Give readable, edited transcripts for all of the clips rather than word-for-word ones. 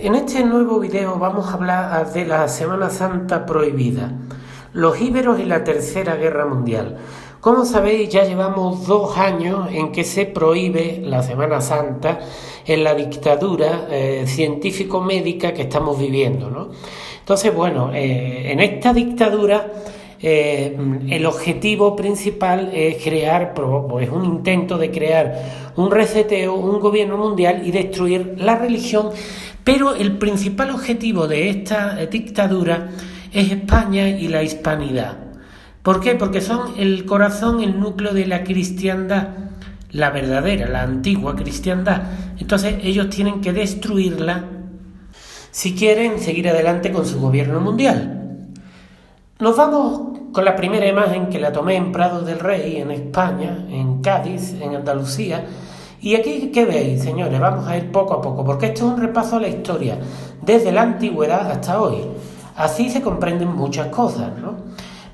En este nuevo video vamos a hablar de la Semana Santa prohibida, los íberos y la Tercera Guerra Mundial. Como sabéis, ya llevamos 2 años en que se prohíbe la Semana Santa en la dictadura científico-médica que estamos viviendo, ¿no? Entonces, bueno, en esta dictadura el objetivo principal es crear, pues un intento de crear un reseteo, un gobierno mundial y destruir la religión, pero el principal objetivo de esta dictadura es España y la hispanidad. ¿Por qué? Porque son el corazón, el núcleo de la cristiandad, la verdadera, la antigua cristiandad. Entonces ellos tienen que destruirla si quieren seguir adelante con su gobierno mundial. Nos vamos con la primera imagen que la tomé en Prado del Rey, en España, en Cádiz, en Andalucía. Y aquí, ¿qué veis, señores? Vamos a ir poco a poco, porque esto es un repaso a la historia, desde la antigüedad hasta hoy. Así se comprenden muchas cosas, ¿no?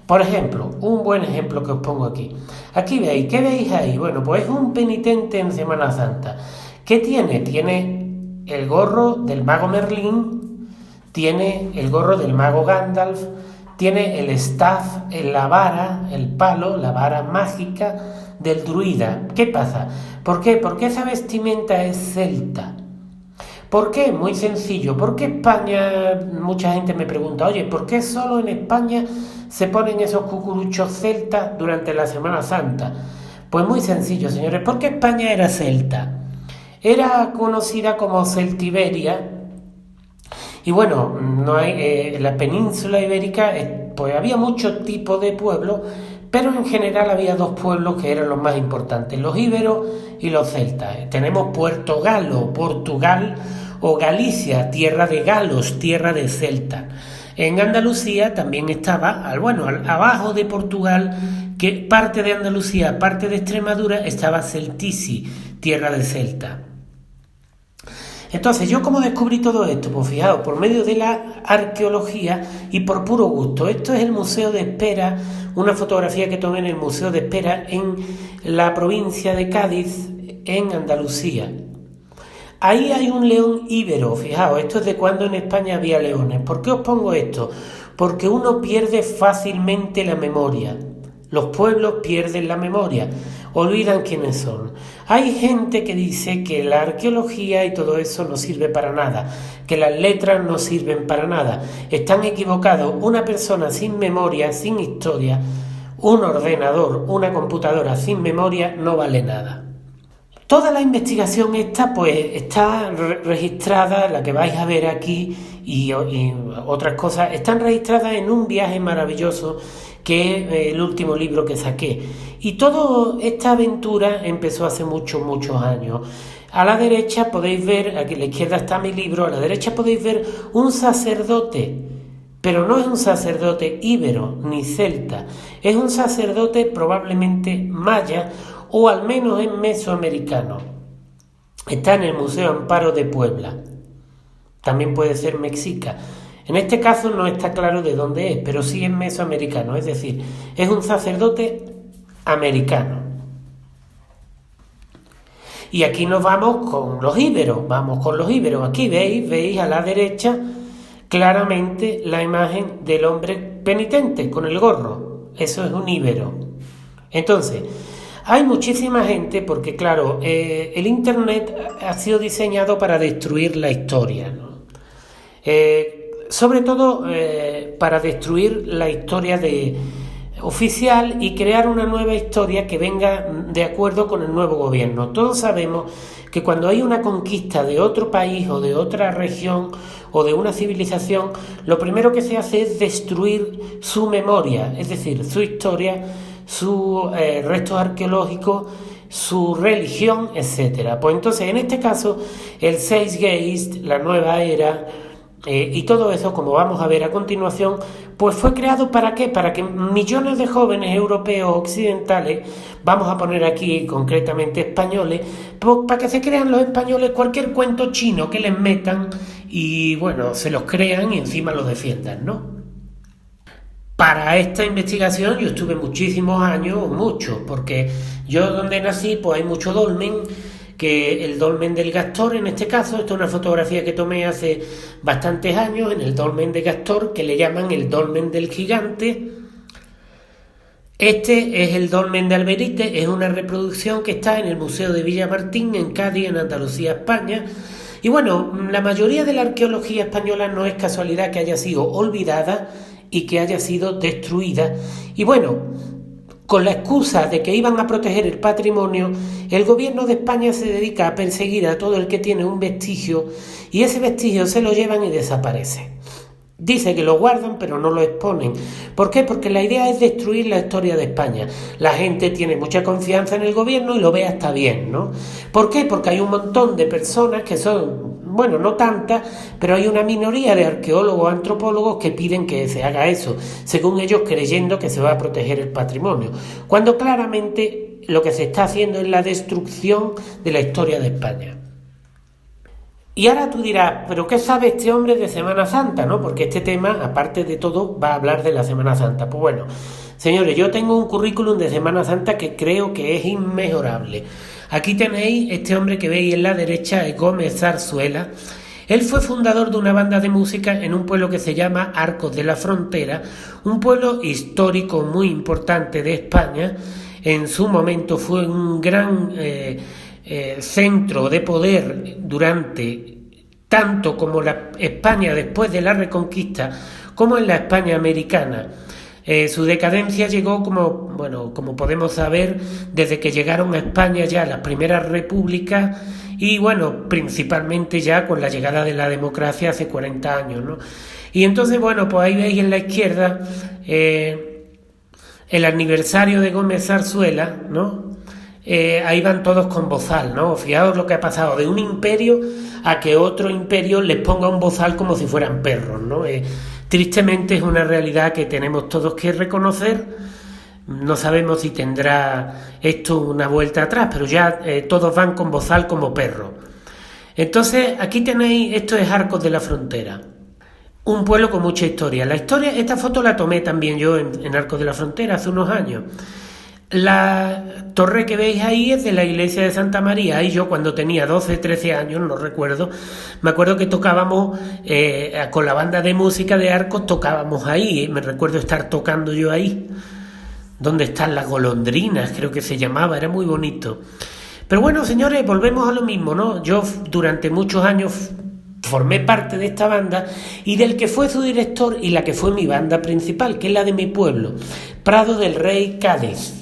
Por ejemplo, un buen ejemplo que os pongo aquí. Aquí veis, ¿qué veis ahí? Bueno, pues es un penitente en Semana Santa. ¿Qué tiene? Tiene el gorro del mago Merlín, tiene el gorro del mago Gandalf, tiene el staff, la vara, el palo, la vara mágica del druida. ¿Qué pasa? ¿Por qué? Porque esa vestimenta es celta. ¿Por qué? Muy sencillo. ¿Por qué España? Mucha gente me pregunta, oye, ¿por qué solo en España se ponen esos cucuruchos celtas durante la Semana Santa? Pues muy sencillo, señores, porque España era celta. Era conocida como Celtiberia. Y bueno, en la península ibérica pues había muchos tipos de pueblos, pero en general había 2 pueblos que eran los más importantes, los íberos y los celtas. Tenemos Puerto Galo, Portugal, o Galicia, tierra de galos, tierra de celtas. En Andalucía también estaba, abajo de Portugal, que parte de Andalucía, parte de Extremadura, estaba Celtici, tierra de celtas. Entonces, ¿yo cómo descubrí todo esto? Pues fijaos, por medio de la arqueología y por puro gusto. Esto es el Museo de Espera, una fotografía que tomé en el Museo de Espera en la provincia de Cádiz, en Andalucía. Ahí hay un león íbero, fijaos, esto es de cuando en España había leones. ¿Por qué os pongo esto? Porque uno pierde fácilmente la memoria. Los pueblos pierden la memoria, olvidan quiénes son. Hay gente que dice que la arqueología y todo eso no sirve para nada, que las letras no sirven para nada. Están equivocados. Una persona sin memoria, sin historia, un ordenador, una computadora sin memoria no vale nada. Toda la investigación esta pues está registrada, la que vais a ver aquí y otras cosas, están registradas en un viaje maravilloso que es el último libro que saqué. Y toda esta aventura empezó hace muchos años. A la derecha podéis ver, aquí a la izquierda está mi libro, a la derecha podéis ver un sacerdote, pero no es un sacerdote íbero ni celta, es un sacerdote probablemente maya o al menos es mesoamericano. Está en el Museo Amparo de Puebla. También puede ser mexica. En este caso no está claro de dónde es, pero sí es mesoamericano, es decir, es un sacerdote americano. Y aquí nos vamos con los íberos, Aquí veis a la derecha claramente la imagen del hombre penitente con el gorro. Eso es un íbero. Entonces, hay muchísima gente porque, claro, el Internet ha sido diseñado para destruir la historia, ¿no? Sobre todo para destruir la historia oficial y crear una nueva historia que venga de acuerdo con el nuevo gobierno. Todos sabemos que cuando hay una conquista de otro país o de otra región o de una civilización, lo primero que se hace es destruir su memoria, es decir, su historia, sus restos arqueológicos, su religión, etcétera. Pues entonces, en este caso, el Zeitgeist, la nueva era, y todo eso, como vamos a ver a continuación, pues fue creado ¿para qué? Para que millones de jóvenes europeos occidentales, vamos a poner aquí concretamente españoles, pues para que se crean los españoles cualquier cuento chino que les metan y bueno, se los crean y encima los defiendan, ¿no? Para esta investigación yo estuve muchísimos años, porque yo donde nací pues hay mucho dolmen que el Dolmen del Gastor, en este caso. Esta es una fotografía que tomé hace bastantes años en el Dolmen de Gastor, que le llaman el Dolmen del Gigante. Este es el Dolmen de Alberite, es una reproducción que está en el Museo de Villamartín, en Cádiz, en Andalucía, España. Y bueno, la mayoría de la arqueología española no es casualidad que haya sido olvidada y que haya sido destruida. Y bueno, con la excusa de que iban a proteger el patrimonio, el gobierno de España se dedica a perseguir a todo el que tiene un vestigio, y ese vestigio se lo llevan y desaparece. Dice que lo guardan, pero no lo exponen. ¿Por qué? Porque la idea es destruir la historia de España. La gente tiene mucha confianza en el gobierno y lo ve hasta bien, ¿no? ¿Por qué? Porque hay un montón de personas que son, bueno, no tantas, pero hay una minoría de arqueólogos o antropólogos que piden que se haga eso, según ellos creyendo que se va a proteger el patrimonio, cuando claramente lo que se está haciendo es la destrucción de la historia de España. Y ahora tú dirás, ¿pero qué sabe este hombre de Semana Santa, no? Porque este tema, aparte de todo, va a hablar de la Semana Santa. Pues bueno, señores, yo tengo un currículum de Semana Santa que creo que es inmejorable. Aquí tenéis este hombre que veis en la derecha, es Gómez Zarzuela. Él fue fundador de una banda de música en un pueblo que se llama Arcos de la Frontera, un pueblo histórico muy importante de España. En su momento fue un gran centro de poder durante tanto como la España después de la Reconquista como en la España americana. Su decadencia llegó, como podemos saber, desde que llegaron a España ya las primeras repúblicas y bueno, principalmente ya con la llegada de la democracia hace 40 años, ¿no? Y entonces, bueno, pues ahí veis en la izquierda el aniversario de Gómez Zarzuela, ¿no? Ahí van todos con bozal, ¿no? Fijaos lo que ha pasado de un imperio a que otro imperio les ponga un bozal como si fueran perros, ¿no? Tristemente es una realidad que tenemos todos que reconocer. No sabemos si tendrá esto una vuelta atrás, pero ya todos van con bozal como perros. Entonces aquí tenéis, esto es Arcos de la Frontera, un pueblo con mucha historia. Esta foto la tomé también yo en Arcos de la Frontera hace unos años. La torre que veis ahí es de la iglesia de Santa María. Ahí yo cuando tenía 12, 13 años, no recuerdo, me acuerdo que tocábamos con la banda de música de Arcos, tocábamos ahí. Me recuerdo estar tocando yo ahí, donde están las golondrinas, creo que se llamaba, era muy bonito. Pero bueno, señores, volvemos a lo mismo, ¿no? Yo durante muchos años formé parte de esta banda y del que fue su director y la que fue mi banda principal, que es la de mi pueblo, Prado del Rey, Cádiz.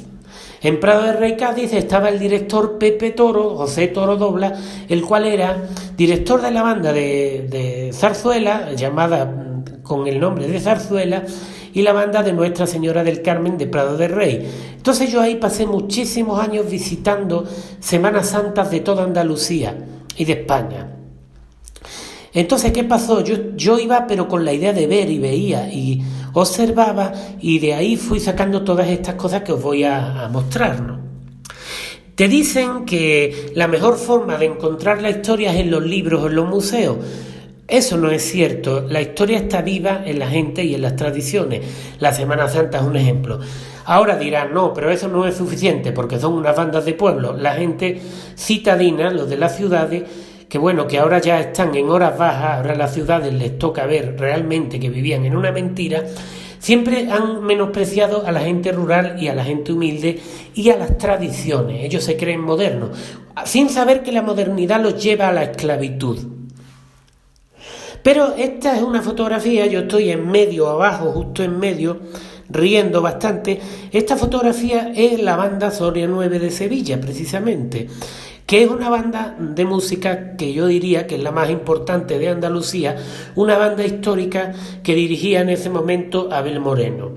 En Prado del Rey, Cádiz, estaba el director Pepe Toro, José Toro Dobla, el cual era director de la banda de zarzuela, llamada con el nombre de Zarzuela, y la banda de Nuestra Señora del Carmen de Prado del Rey. Entonces yo ahí pasé muchísimos años visitando Semanas Santas de toda Andalucía y de España. Entonces, ¿qué pasó? Yo iba pero con la idea de ver y veía y observaba, y de ahí fui sacando todas estas cosas que os voy a mostrar, ¿no? Te dicen que la mejor forma de encontrar la historia es en los libros o en los museos. Eso no es cierto. La historia está viva en la gente y en las tradiciones. La Semana Santa es un ejemplo. Ahora dirán, no, pero eso no es suficiente porque son unas bandas de pueblo. La gente citadina, los de las ciudades, que bueno, que ahora ya están en horas bajas, ahora a las ciudades les toca ver realmente que vivían en una mentira, siempre han menospreciado a la gente rural y a la gente humilde y a las tradiciones. Ellos se creen modernos, sin saber que la modernidad los lleva a la esclavitud. Pero esta es una fotografía, yo estoy en medio, abajo, justo en medio, riendo bastante. Esta fotografía es la banda Soria 9 de Sevilla, precisamente, que es una banda de música que yo diría que es la más importante de Andalucía, una banda histórica que dirigía en ese momento Abel Moreno.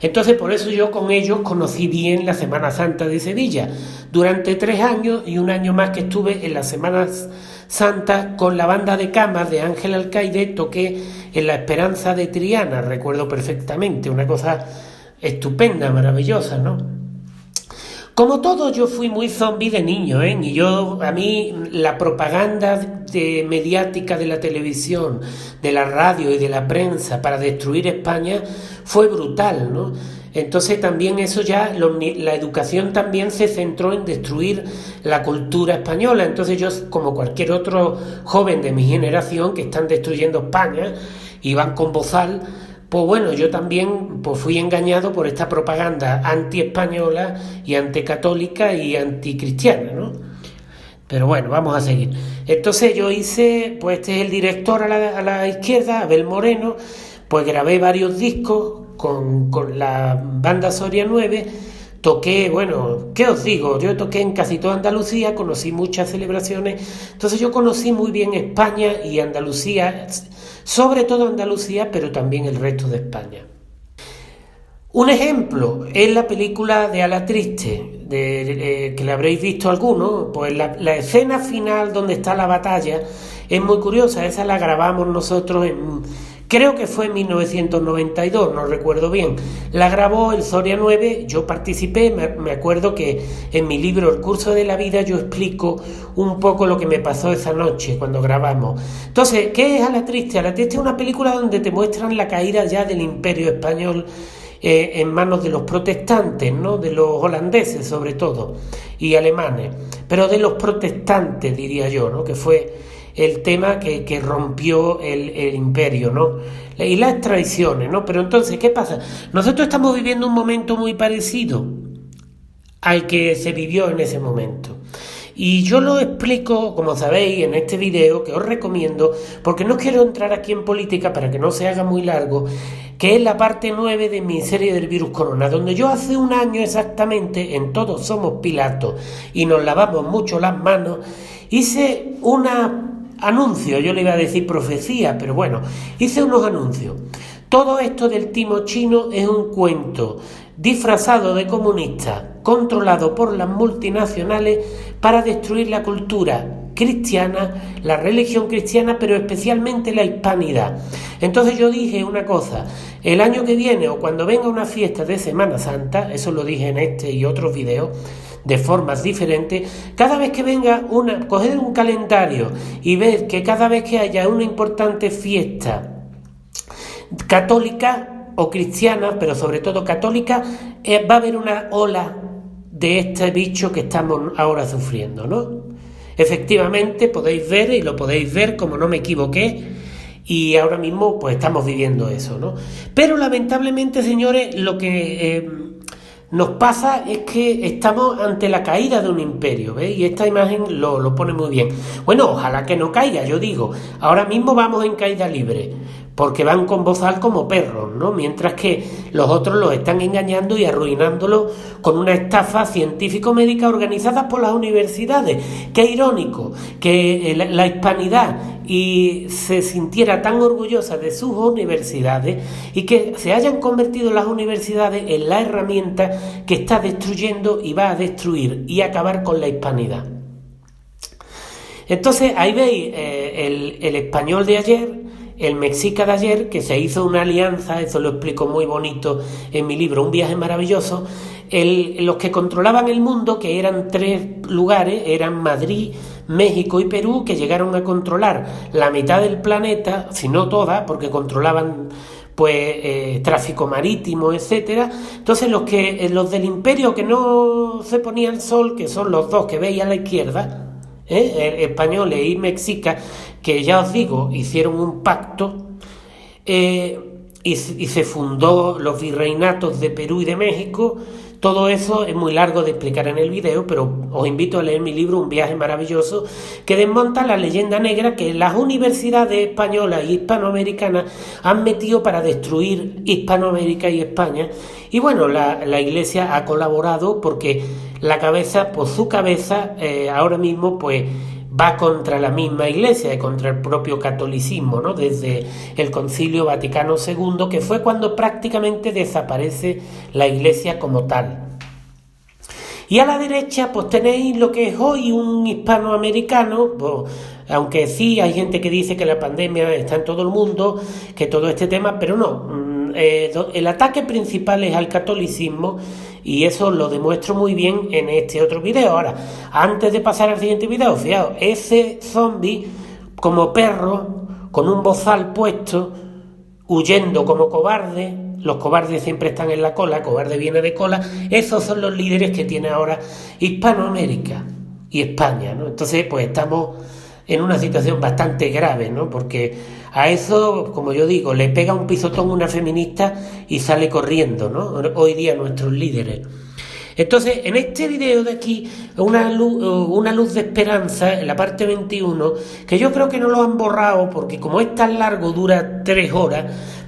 Entonces por eso yo con ellos conocí bien la Semana Santa de Sevilla. Durante 3 años y un año más que estuve en las Semanas Santas con la banda de camas de Ángel Alcaide, toqué en la Esperanza de Triana, recuerdo perfectamente, una cosa estupenda, maravillosa, ¿no? Como todo, yo fui muy zombie de niño, y a mí la propaganda mediática de la televisión, de la radio y de la prensa para destruir España fue brutal, ¿no? Entonces también eso ya, la educación también se centró en destruir la cultura española. Entonces yo, como cualquier otro joven de mi generación que están destruyendo España y van con bozal, pues bueno, yo también pues fui engañado por esta propaganda anti-española y anticatólica y anticristiana, ¿no? Pero bueno, vamos a seguir. Entonces yo hice, pues este es el director a la izquierda, Abel Moreno, pues grabé varios discos con la banda Soria 9, toqué, bueno, ¿qué os digo? Yo toqué en casi toda Andalucía, conocí muchas celebraciones, entonces yo conocí muy bien España y Andalucía, sobre todo Andalucía, pero también el resto de España. Un ejemplo es la película de Ala Triste, que la habréis visto alguno, pues la escena final donde está la batalla es muy curiosa, esa la grabamos nosotros creo que fue en 1992, no recuerdo bien. La grabó el Soria 9, yo participé, me acuerdo que en mi libro El curso de la vida yo explico un poco lo que me pasó esa noche cuando grabamos. Entonces, ¿qué es Ala Triste? Ala Triste es una película donde te muestran la caída ya del Imperio Español en manos de los protestantes, ¿no? De los holandeses sobre todo, y alemanes, pero de los protestantes diría yo, ¿no? Que fue el tema que rompió el imperio, ¿no? Y las traiciones, ¿no? Pero entonces, ¿qué pasa? Nosotros estamos viviendo un momento muy parecido al que se vivió en ese momento. Y yo lo explico, como sabéis, en este video que os recomiendo, porque no quiero entrar aquí en política para que no se haga muy largo, que es la parte 9 de mi serie del virus corona, donde yo hace un año exactamente, en Todos Somos Pilatos y nos lavamos mucho las manos, hice anuncio, yo le iba a decir profecía, pero bueno, hice unos anuncios. Todo esto del timo chino es un cuento disfrazado de comunista, controlado por las multinacionales para destruir la cultura cristiana, la religión cristiana, pero especialmente la hispanidad. Entonces yo dije una cosa, el año que viene o cuando venga una fiesta de Semana Santa, eso lo dije en este y otros videos, de formas diferentes, cada vez que venga coger un calendario y ver que cada vez que haya una importante fiesta católica o cristiana, pero sobre todo católica, va a haber una ola de este bicho que estamos ahora sufriendo, ¿no? Efectivamente podéis ver, y lo podéis ver como no me equivoqué, y ahora mismo pues estamos viviendo eso, ¿no? Pero lamentablemente, señores, lo que nos pasa es que estamos ante la caída de un imperio, ¿veis? Y esta imagen lo pone muy bien. Bueno, ojalá que no caiga, yo digo, ahora mismo vamos en caída libre, porque van con bozal como perros, ¿no? Mientras que los otros los están engañando y arruinándolo con una estafa científico-médica organizada por las universidades. Qué irónico que la hispanidad y se sintiera tan orgullosa de sus universidades y que se hayan convertido las universidades en la herramienta que está destruyendo y va a destruir y acabar con la hispanidad. Entonces ahí veis el español de ayer, el mexica de ayer, que se hizo una alianza, eso lo explico muy bonito en mi libro, Un viaje maravilloso. Los que controlaban el mundo, que eran 3 lugares, eran Madrid, México y Perú, que llegaron a controlar la mitad del planeta, si no toda, porque controlaban pues tráfico marítimo, etcétera. Entonces los del imperio que no se ponía el sol, que son los dos que veis a la izquierda, españoles y mexicas, que ya os digo, hicieron un pacto y se fundó los virreinatos de Perú y de México. Todo eso es muy largo de explicar en el video, pero os invito a leer mi libro Un viaje maravilloso, que desmonta la leyenda negra que las universidades españolas y hispanoamericanas han metido para destruir Hispanoamérica y España. Y bueno, la Iglesia ha colaborado porque su cabeza ahora mismo pues va contra la misma Iglesia y contra el propio catolicismo, ¿no? Desde el Concilio Vaticano II, que fue cuando prácticamente desaparece la Iglesia como tal. Y a la derecha pues tenéis lo que es hoy un hispanoamericano, pues, aunque sí hay gente que dice que la pandemia está en todo el mundo, que todo este tema, pero no. El ataque principal es al catolicismo y eso lo demuestro muy bien en este otro video. Ahora, antes de pasar al siguiente video, fijaos, ese zombie como perro, con un bozal puesto, huyendo como cobarde, los cobardes siempre están en la cola, cobarde viene de cola, esos son los líderes que tiene ahora Hispanoamérica y España, ¿no? Entonces, pues estamos en una situación bastante grave, ¿no? Porque a eso, como yo digo, le pega un pisotón una feminista y sale corriendo, ¿no? Hoy día nuestros líderes. Entonces, en este video de aquí, una luz de esperanza, en la parte 21, que yo creo que no lo han borrado, porque como es tan largo, dura 3 horas,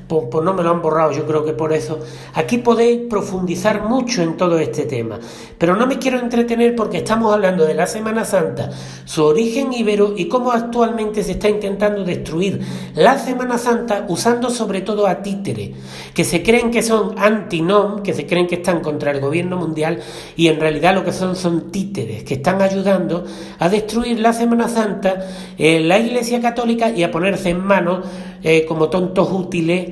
pues no me lo han borrado, yo creo que por eso. Aquí podéis profundizar mucho en todo este tema, pero no me quiero entretener porque estamos hablando de la Semana Santa, su origen íbero y cómo actualmente se está intentando destruir la Semana Santa usando sobre todo a títeres, que se creen que son anti-nom, que se creen que están contra el gobierno mundial y en realidad lo que son títeres, que están ayudando a destruir la Semana Santa, la Iglesia Católica y a ponerse en manos como tontos útiles,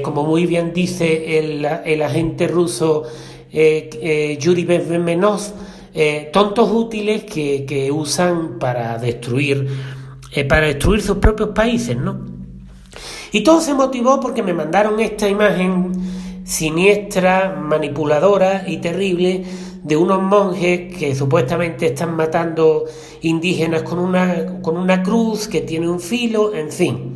como muy bien dice el agente ruso Yuri Bezmenov, tontos útiles que usan para destruir sus propios países, ¿no? Y todo se motivó porque me mandaron esta imagen siniestra, manipuladora y terrible de unos monjes que supuestamente están matando indígenas con una cruz que tiene un filo, en fin.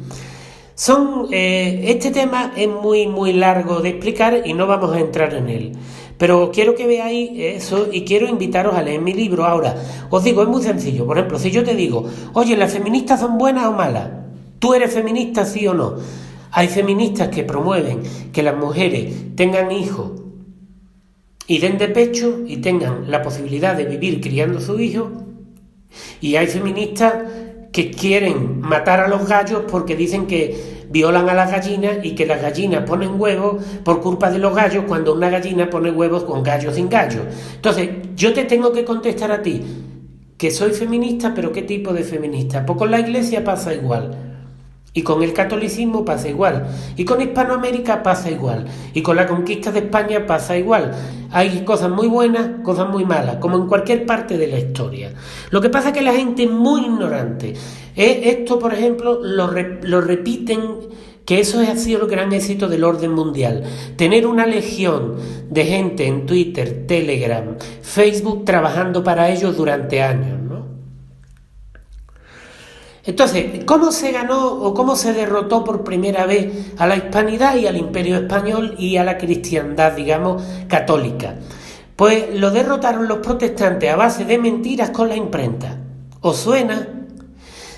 Este tema es muy muy largo de explicar y no vamos a entrar en él, pero quiero que veáis eso y quiero invitaros a leer mi libro. Ahora, os digo, es muy sencillo. Por ejemplo, si yo te digo, oye, ¿las feministas son buenas o malas? ¿Tú eres feminista, sí o no? Hay feministas que promueven que las mujeres tengan hijos y den de pecho y tengan la posibilidad de vivir criando a sus hijos, y hay feministas que quieren matar a los gallos porque dicen que violan a las gallinas y que las gallinas ponen huevos por culpa de los gallos, cuando una gallina pone huevos con gallos sin gallos. Entonces, yo te tengo que contestar a ti que soy feminista, pero ¿qué tipo de feminista? Pues con la Iglesia pasa igual. Y con el catolicismo pasa igual, y con Hispanoamérica pasa igual, y con la conquista de España pasa igual. Hay cosas muy buenas, cosas muy malas, como en cualquier parte de la historia. Lo que pasa es que la gente es muy ignorante. Esto, por ejemplo, lo repiten, que eso ha sido el gran éxito del orden mundial. Tener una legión de gente en Twitter, Telegram, Facebook trabajando para ellos durante años, ¿no? Entonces, ¿cómo se ganó o cómo se derrotó por primera vez a la hispanidad y al imperio español y a la cristiandad, digamos, católica? Pues lo derrotaron los protestantes a base de mentiras con la imprenta. ¿Os suena?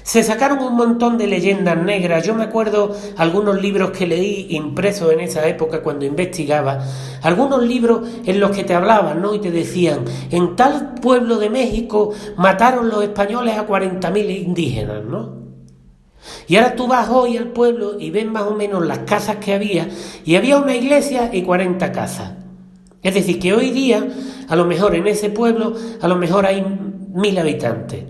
Se sacaron un montón de leyendas negras. Yo me acuerdo algunos libros que leí impresos en esa época cuando investigaba, algunos libros en los que te hablaban, ¿no? Y te decían, en tal pueblo de México mataron los españoles a 40.000 indígenas, ¿no? Y ahora tú vas hoy al pueblo y ves más o menos las casas que había, y había una iglesia y 40 casas. Es decir, que hoy día, a lo mejor en ese pueblo, a lo mejor hay 1.000 habitantes.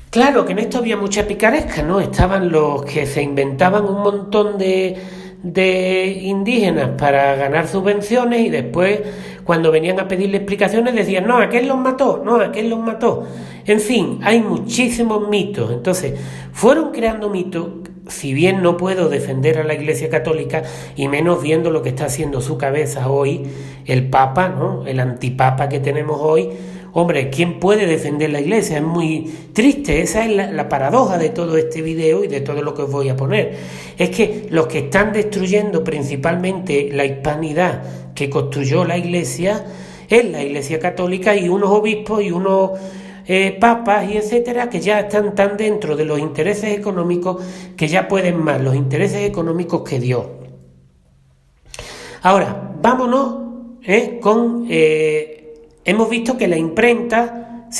Claro que en esto había mucha picaresca, ¿no? Estaban los que se inventaban un montón de indígenas para ganar subvenciones y después, cuando venían a pedirle explicaciones, decían, no, aquel los mató, no, aquel los mató. En fin, hay muchísimos mitos. Entonces, fueron creando mitos, si bien no puedo defender a la Iglesia Católica, y menos viendo lo que está haciendo su cabeza hoy, el Papa, ¿no? El antipapa que tenemos hoy. Hombre, ¿quién puede defender la Iglesia? Es muy triste. Esa es la paradoja de todo este video y de todo lo que os voy a poner. Es que los que están destruyendo principalmente la hispanidad que construyó la Iglesia es la Iglesia Católica y unos obispos y unos papas y etcétera, que ya están tan dentro de los intereses económicos que ya pueden más los intereses económicos que Dios. Ahora, vámonos con... hemos visto que la imprenta,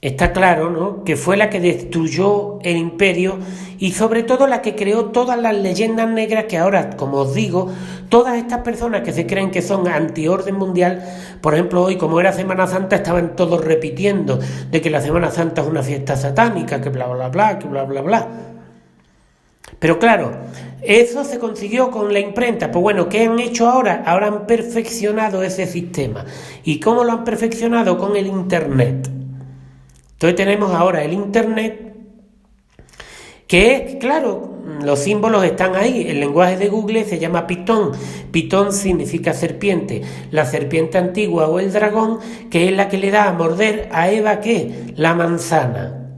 está claro, ¿no?, que fue la que destruyó el imperio y sobre todo la que creó todas las leyendas negras que ahora, como os digo, todas estas personas que se creen que son antiorden mundial, por ejemplo, hoy, como era Semana Santa, estaban todos repitiendo de que la Semana Santa es una fiesta satánica, que bla, bla, bla, que bla, bla, bla. Pero claro, eso se consiguió con la imprenta. Pues bueno, ¿qué han hecho ahora? Ahora han perfeccionado ese sistema. ¿Y cómo lo han perfeccionado? Con el Internet. Entonces tenemos ahora el Internet que es, claro, los símbolos están ahí. El lenguaje de Google se llama Pitón. Pitón significa serpiente. La serpiente antigua o el dragón, que es la que le da a morder a Eva, ¿qué? La manzana.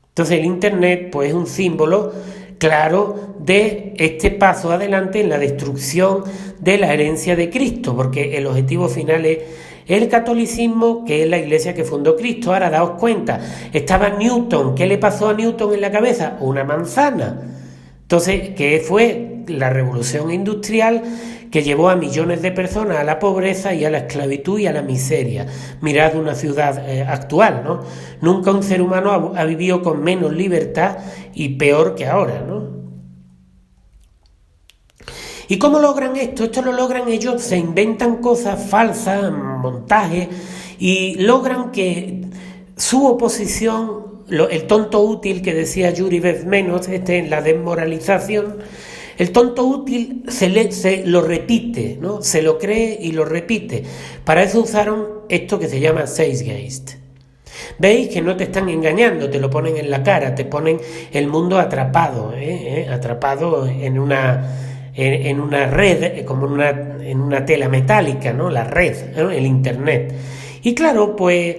Entonces el Internet pues es un símbolo claro de este paso adelante en la destrucción de la herencia de Cristo, porque el objetivo final es el catolicismo, que es la iglesia que fundó Cristo. Ahora daos cuenta, estaba Newton. ¿Qué le pasó a Newton en la cabeza? Una manzana. Entonces, ¿qué fue? La revolución industrial que llevó a millones de personas a la pobreza y a la esclavitud y a la miseria. Mirad una ciudad actual, ¿no? Nunca un ser humano ha vivido con menos libertad y peor que ahora, ¿no? ¿Y cómo logran esto? Esto lo logran ellos, se inventan cosas falsas, montajes, y logran que su oposición, el tonto útil que decía Yuri Bezmenos, en la desmoralización, el tonto útil se lo repite, ¿no? Se lo cree y lo repite. Para eso usaron esto que se llama Zeitgeist. ¿Veis que no te están engañando? Te lo ponen en la cara, te ponen el mundo atrapado, atrapado en una red, como en una tela metálica, ¿no? La red, ¿no? El Internet. Y claro, pues,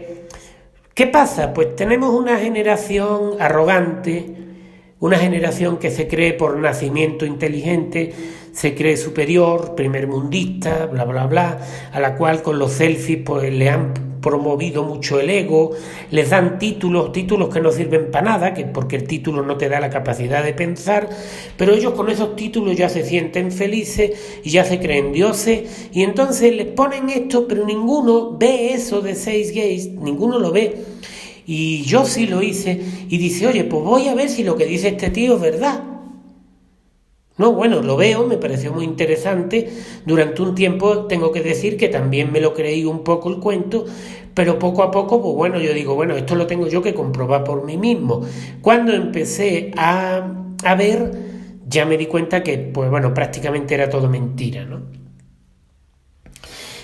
¿qué pasa? Pues tenemos una generación arrogante, una generación que se cree por nacimiento inteligente, se cree superior, primermundista, bla, bla, bla, a la cual con los selfies pues le han promovido mucho el ego, les dan títulos que no sirven para nada, porque el título no te da la capacidad de pensar, pero ellos con esos títulos ya se sienten felices y ya se creen dioses, y entonces les ponen esto, pero ninguno ve eso de Zeitgeist, ninguno lo ve. Y yo sí lo hice, y dice, oye, pues voy a ver si lo que dice este tío es verdad. No, bueno, lo veo, me pareció muy interesante. Durante un tiempo tengo que decir que también me lo creí un poco el cuento, pero poco a poco, pues bueno, yo digo, bueno, esto lo tengo yo que comprobar por mí mismo. Cuando empecé a ver, ya me di cuenta que, pues bueno, prácticamente era todo mentira, ¿no?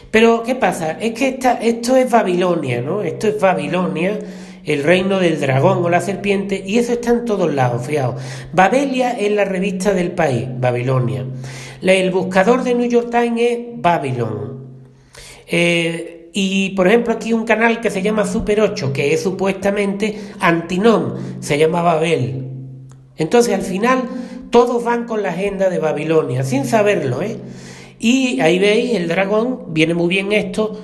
Pero, ¿qué pasa? Es que esto es Babilonia, ¿no? Esto es Babilonia, el reino del dragón o la serpiente, y eso está en todos lados, fijaos. Babelia es la revista del país, Babilonia. El buscador de New York Times es Babylon. Y, por ejemplo, aquí un canal que se llama Super 8, que es supuestamente Antinom, se llama Babel. Entonces, al final, todos van con la agenda de Babilonia, sin saberlo, ¿eh? Y ahí veis, el dragón, viene muy bien esto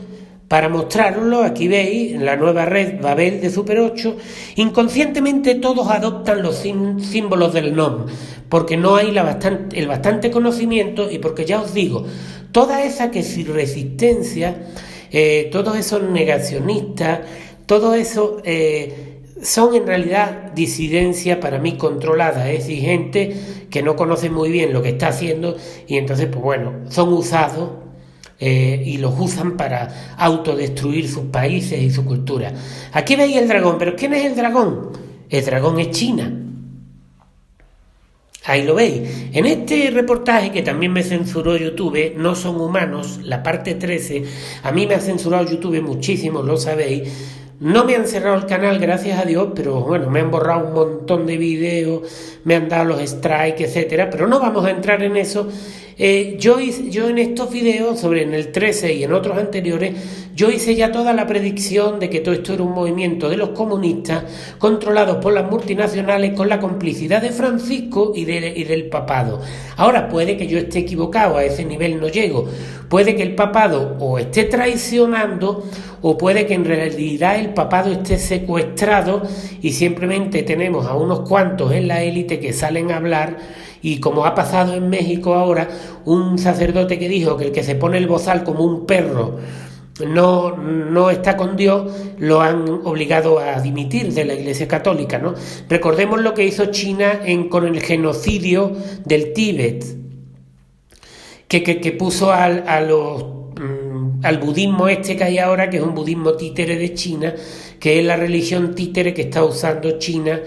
para mostraroslo. Aquí veis, en la nueva red Babel de Super 8, inconscientemente todos adoptan los símbolos del NOM, porque no hay el bastante conocimiento, y porque ya os digo, toda esa que sin resistencia, todos esos negacionistas, todo eso son en realidad disidencia para mí controlada, es decir, gente que no conoce muy bien lo que está haciendo, y entonces pues bueno, son usados y los usan para autodestruir sus países y su cultura. Aquí veis el dragón, pero ¿quién es el dragón? El dragón es China. Ahí lo veis. En este reportaje, que también me censuró YouTube, No son humanos, la parte 13, a mí me ha censurado YouTube muchísimo, lo sabéis. No me han cerrado el canal, gracias a Dios, pero bueno, me han borrado un montón de vídeos, me han dado los strikes, etcétera, pero no vamos a entrar en eso. Yo en estos videos, en el 13 y en otros anteriores, yo hice ya toda la predicción de que todo esto era un movimiento de los comunistas controlados por las multinacionales con la complicidad de Francisco y del papado. Ahora puede que yo esté equivocado, a ese nivel no llego. Puede que el papado o esté traicionando, o puede que en realidad el papado esté secuestrado y simplemente tenemos a unos cuantos en la élite que salen a hablar. Y como ha pasado en México ahora, un sacerdote que dijo que el que se pone el bozal como un perro no está con Dios, lo han obligado a dimitir de la Iglesia Católica, ¿no? Recordemos lo que hizo China con el genocidio del Tíbet, que puso al budismo que hay ahora, que es un budismo títere de China, que es la religión títere que está usando China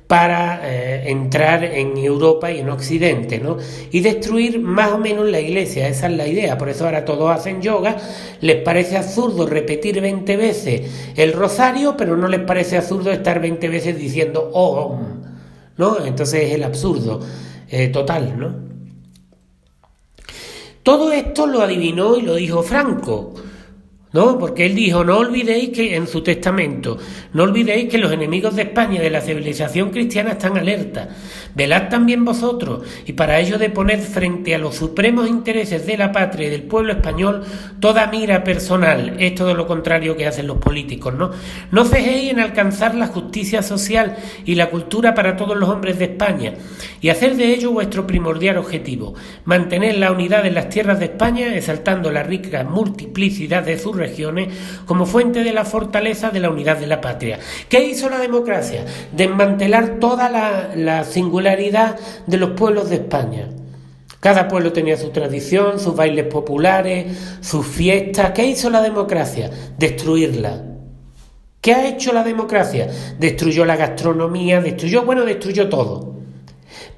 para entrar en Europa y en Occidente, ¿no? Y destruir más o menos la iglesia. Esa es la idea. Por eso ahora todos hacen yoga. Les parece absurdo repetir 20 veces el rosario, pero no les parece absurdo estar 20 veces diciendo Om, ¿no? Entonces es el absurdo total, ¿no? Todo esto lo adivinó y lo dijo Franco, ¿no? Porque él dijo, no olvidéis que en su testamento, no olvidéis que los enemigos de España y de la civilización cristiana están alerta. Velad también vosotros, y para ello de poner frente a los supremos intereses de la patria y del pueblo español toda mira personal. Es todo lo contrario que hacen los políticos, ¿no? No cejéis en alcanzar la justicia social y la cultura para todos los hombres de España, y hacer de ello vuestro primordial objetivo. Mantener la unidad de las tierras de España, exaltando la rica multiplicidad de sus regiones como fuente de la fortaleza de la unidad de la patria. ¿Qué hizo la democracia? Desmantelar toda la singularidad de los pueblos de España. Cada pueblo tenía su tradición, sus bailes populares, sus fiestas. ¿Qué hizo la democracia? Destruirla. ¿Qué ha hecho la democracia? Destruyó la gastronomía, destruyó todo.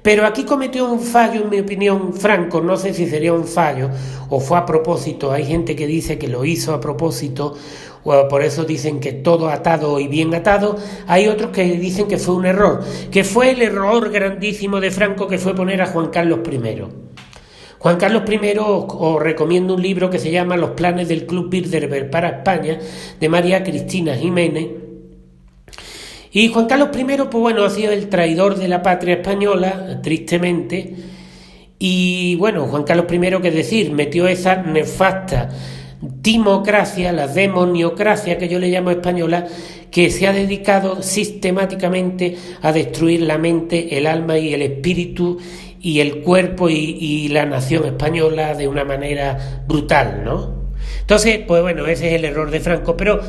Pero aquí cometió un fallo, en mi opinión, Franco. No sé si sería un fallo o fue a propósito. Hay gente que dice que lo hizo a propósito, o por eso dicen que todo atado y bien atado. Hay otros que dicen que fue un error, que fue el error grandísimo de Franco, que fue poner a Juan Carlos I. Juan Carlos I, os recomiendo un libro que se llama Los planes del Club Bilderberg para España, de María Cristina Jiménez. Y Juan Carlos I, pues bueno, ha sido el traidor de la patria española, tristemente. Y bueno, Juan Carlos I, que decir, metió esa nefasta timocracia, la demoniocracia que yo le llamo española, que se ha dedicado sistemáticamente a destruir la mente, el alma y el espíritu y el cuerpo y la nación española de una manera brutal, ¿no? Entonces, pues bueno, ese es el error de Franco, pero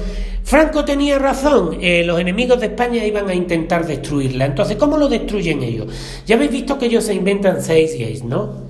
Franco tenía razón, los enemigos de España iban a intentar destruirla. Entonces, ¿cómo lo destruyen ellos? Ya habéis visto que ellos se inventan 6 gays, ¿no?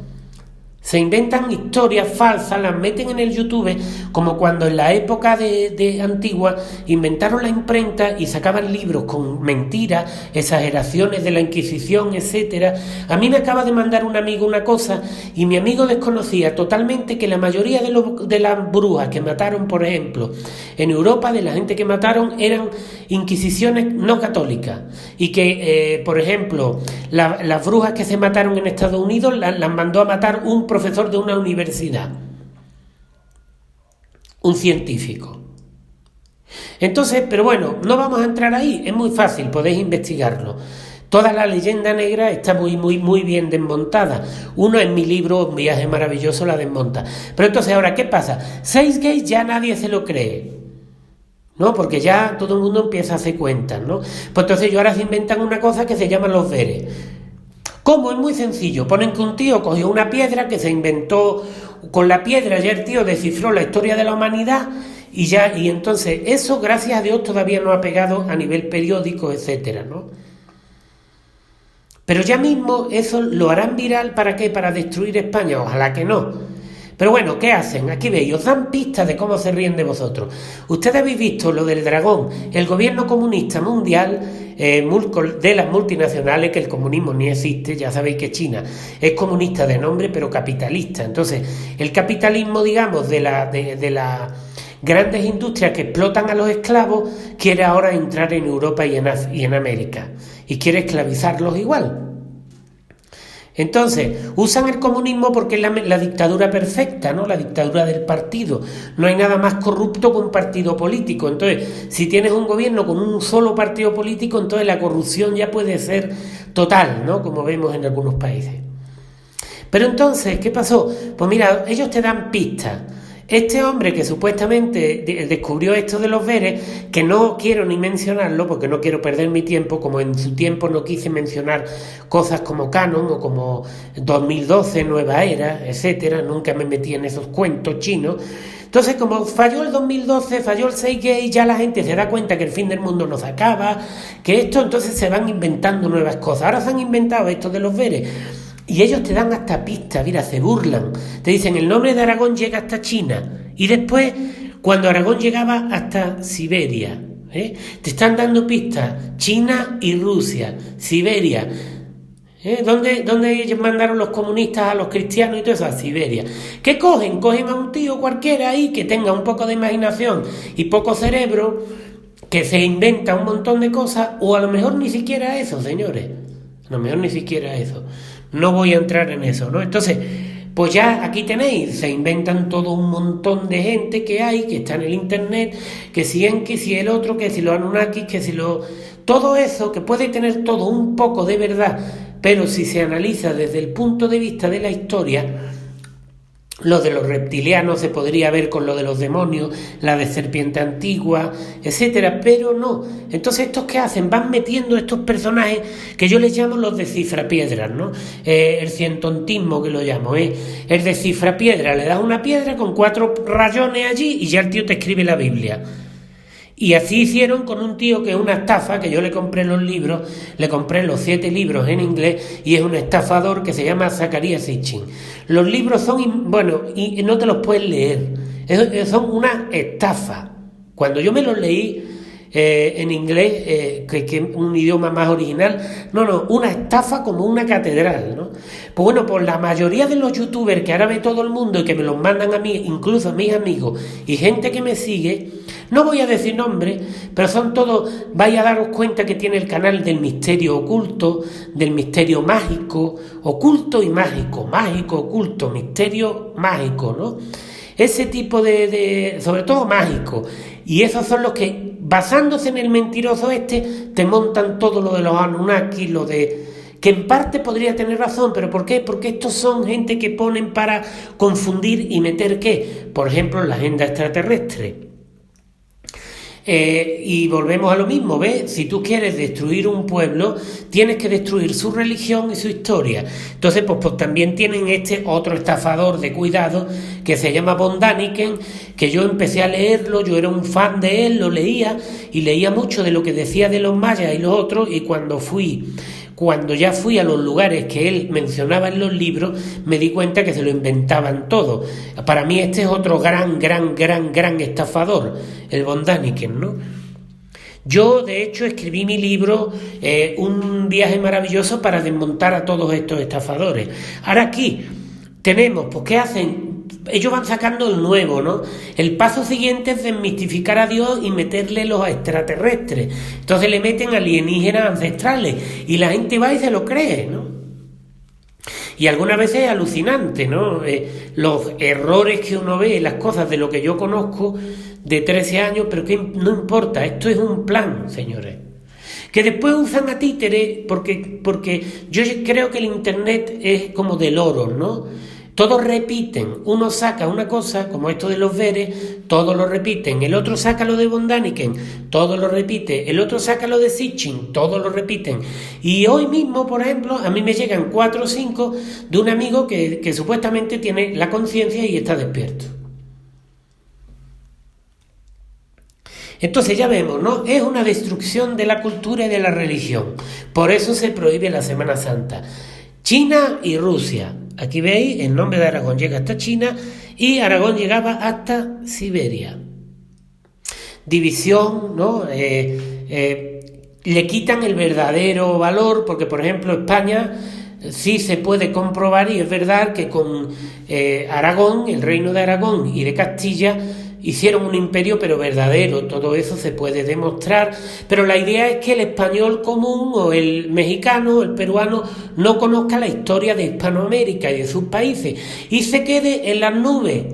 Se inventan historias falsas, las meten en el YouTube, como cuando en la época de antigua inventaron la imprenta y sacaban libros con mentiras, exageraciones de la Inquisición, etcétera. A mí me acaba de mandar un amigo una cosa y mi amigo desconocía totalmente que la mayoría de las brujas que mataron, por ejemplo, en Europa, de la gente que mataron, eran inquisiciones no católicas, y que, por ejemplo, las brujas que se mataron en Estados Unidos las mandó a matar un profesor de una universidad, un científico. Entonces, pero bueno, no vamos a entrar ahí, es muy fácil, podéis investigarlo. Toda la leyenda negra está muy bien desmontada. Uno en mi libro, Un viaje maravilloso, la desmonta. Pero entonces, ahora, ¿qué pasa? 6 gays ya nadie se lo cree, ¿no? Porque ya todo el mundo empieza a hacer cuentas, ¿no? Pues entonces ahora se inventan una cosa que se llama los veres. ¿Cómo? Es muy sencillo. Ponen que un tío cogió una piedra que se inventó con la piedra, ya el tío descifró la historia de la humanidad y entonces eso, gracias a Dios, todavía no ha pegado a nivel periódico, etcétera, ¿no? Pero ya mismo eso lo harán viral, ¿para qué? Para destruir España, ojalá que no. Pero bueno, ¿qué hacen? Aquí veis, os dan pistas de cómo se ríen de vosotros. Ustedes habéis visto lo del dragón, el gobierno comunista mundial de las multinacionales, que el comunismo ni existe, ya sabéis que China es comunista de nombre, pero capitalista. Entonces, el capitalismo, digamos, de las grandes industrias que explotan a los esclavos, quiere ahora entrar en Europa y en América, y quiere esclavizarlos igual. Entonces, usan el comunismo porque es la dictadura perfecta, ¿no? La dictadura del partido. No hay nada más corrupto que un partido político. Entonces, si tienes un gobierno con un solo partido político, entonces la corrupción ya puede ser total, ¿no? Como vemos en algunos países. Pero entonces, ¿qué pasó? Pues mira, ellos te dan pistas. Este hombre que supuestamente descubrió esto de los veres, que no quiero ni mencionarlo porque no quiero perder mi tiempo, como en su tiempo no quise mencionar cosas como Canon o como 2012, Nueva Era, etcétera, nunca me metí en esos cuentos chinos. Entonces, como falló el 2012, falló el 6G, y ya la gente se da cuenta que el fin del mundo no se acaba, que esto, entonces se van inventando nuevas cosas. Ahora se han inventado esto de los veres. Y ellos te dan hasta pistas, mira, se burlan. Te dicen, el nombre de Aragón llega hasta China. Y después, cuando Aragón llegaba hasta Siberia, te están dando pistas. China y Rusia, Siberia. ¿Dónde ellos mandaron los comunistas a los cristianos y todo eso? A Siberia. ¿Qué cogen? Cogen a un tío cualquiera ahí que tenga un poco de imaginación y poco cerebro, que se inventa un montón de cosas, o a lo mejor ni siquiera eso, señores. A lo mejor ni siquiera eso. No voy a entrar en eso, ¿no? Entonces, pues ya aquí tenéis, se inventan todo un montón de gente que hay, que está en el internet, que si el otro, que si los Anunnakis, que si lo... Todo eso, que puede tener todo un poco de verdad, pero si se analiza desde el punto de vista de la historia, lo de los reptilianos se podría ver con lo de los demonios, la de serpiente antigua, etcétera, pero no. Entonces, ¿estos qué hacen? Van metiendo estos personajes que yo les llamo los descifrapiedras, ¿no? El cientontismo, que lo llamo, el descifrapiedra. Le das una piedra con 4 rayones allí y ya el tío te escribe la Biblia. Y así hicieron con un tío que es una estafa, que yo le compré los libros, le compré los 7 libros en inglés, y es un estafador que se llama Zecharia Sitchin. Los libros son, y no te los puedes leer, son una estafa. Cuando yo me los leí en inglés, que es un idioma más original, una estafa como una catedral, ¿no? Pues bueno, por la mayoría de los youtubers que ahora ve todo el mundo y que me los mandan a mí, incluso a mis amigos y gente que me sigue, no voy a decir nombres, pero son todos, vais a daros cuenta que tiene el canal del misterio oculto, del misterio mágico, oculto y mágico, mágico, oculto, misterio mágico, ¿no? Ese tipo de sobre todo mágico. Y esos son los que, basándose en el mentiroso te montan todo lo de los Anunnaki, lo de... que en parte podría tener razón, pero ¿por qué? Porque estos son gente que ponen para confundir y meter ¿qué? Por ejemplo, la agenda extraterrestre. Y volvemos a lo mismo, ¿ves? Si tú quieres destruir un pueblo, tienes que destruir su religión y su historia. Entonces, pues también tienen otro estafador de cuidado que se llama von Däniken, que yo empecé a leerlo, yo era un fan de él, lo leía y leía mucho de lo que decía de los mayas y los otros, y cuando ya fui a los lugares que él mencionaba en los libros, me di cuenta que se lo inventaban todo. Para mí es otro gran estafador, el von Däniken, ¿no? Yo, de hecho, escribí mi libro, Un viaje maravilloso, para desmontar a todos estos estafadores. Ahora aquí tenemos, pues, ¿qué hacen? Ellos van sacando el nuevo, ¿no? El paso siguiente es desmistificar a Dios y meterle los extraterrestres. Entonces le meten alienígenas ancestrales y la gente va y se lo cree, ¿no? Y algunas veces es alucinante, ¿no? Los errores que uno ve, las cosas de lo que yo conozco de 13 años, pero que no importa, esto es un plan, señores. Que después usan a títeres porque yo creo que el internet es como del oro, ¿no? Todos repiten, uno saca una cosa, como esto de los veres, todos lo repiten, el otro saca lo de von Däniken, todo lo repite, el otro saca lo de Sitchin, todos lo repiten. Y hoy mismo, por ejemplo, a mí me llegan 4 o 5 de un amigo que supuestamente tiene la conciencia y está despierto. Entonces ya vemos, ¿no? Es una destrucción de la cultura y de la religión. Por eso se prohíbe la Semana Santa. China y Rusia. Aquí veis, el nombre de Aragón llega hasta China y Aragón llegaba hasta Siberia. División, ¿no? Le quitan el verdadero valor, porque, por ejemplo, España sí se puede comprobar, y es verdad que con Aragón, el reino de Aragón y de Castilla, hicieron un imperio, pero verdadero. Todo eso se puede demostrar, pero la idea es que el español común o el mexicano o el peruano no conozca la historia de Hispanoamérica y de sus países y se quede en las nubes,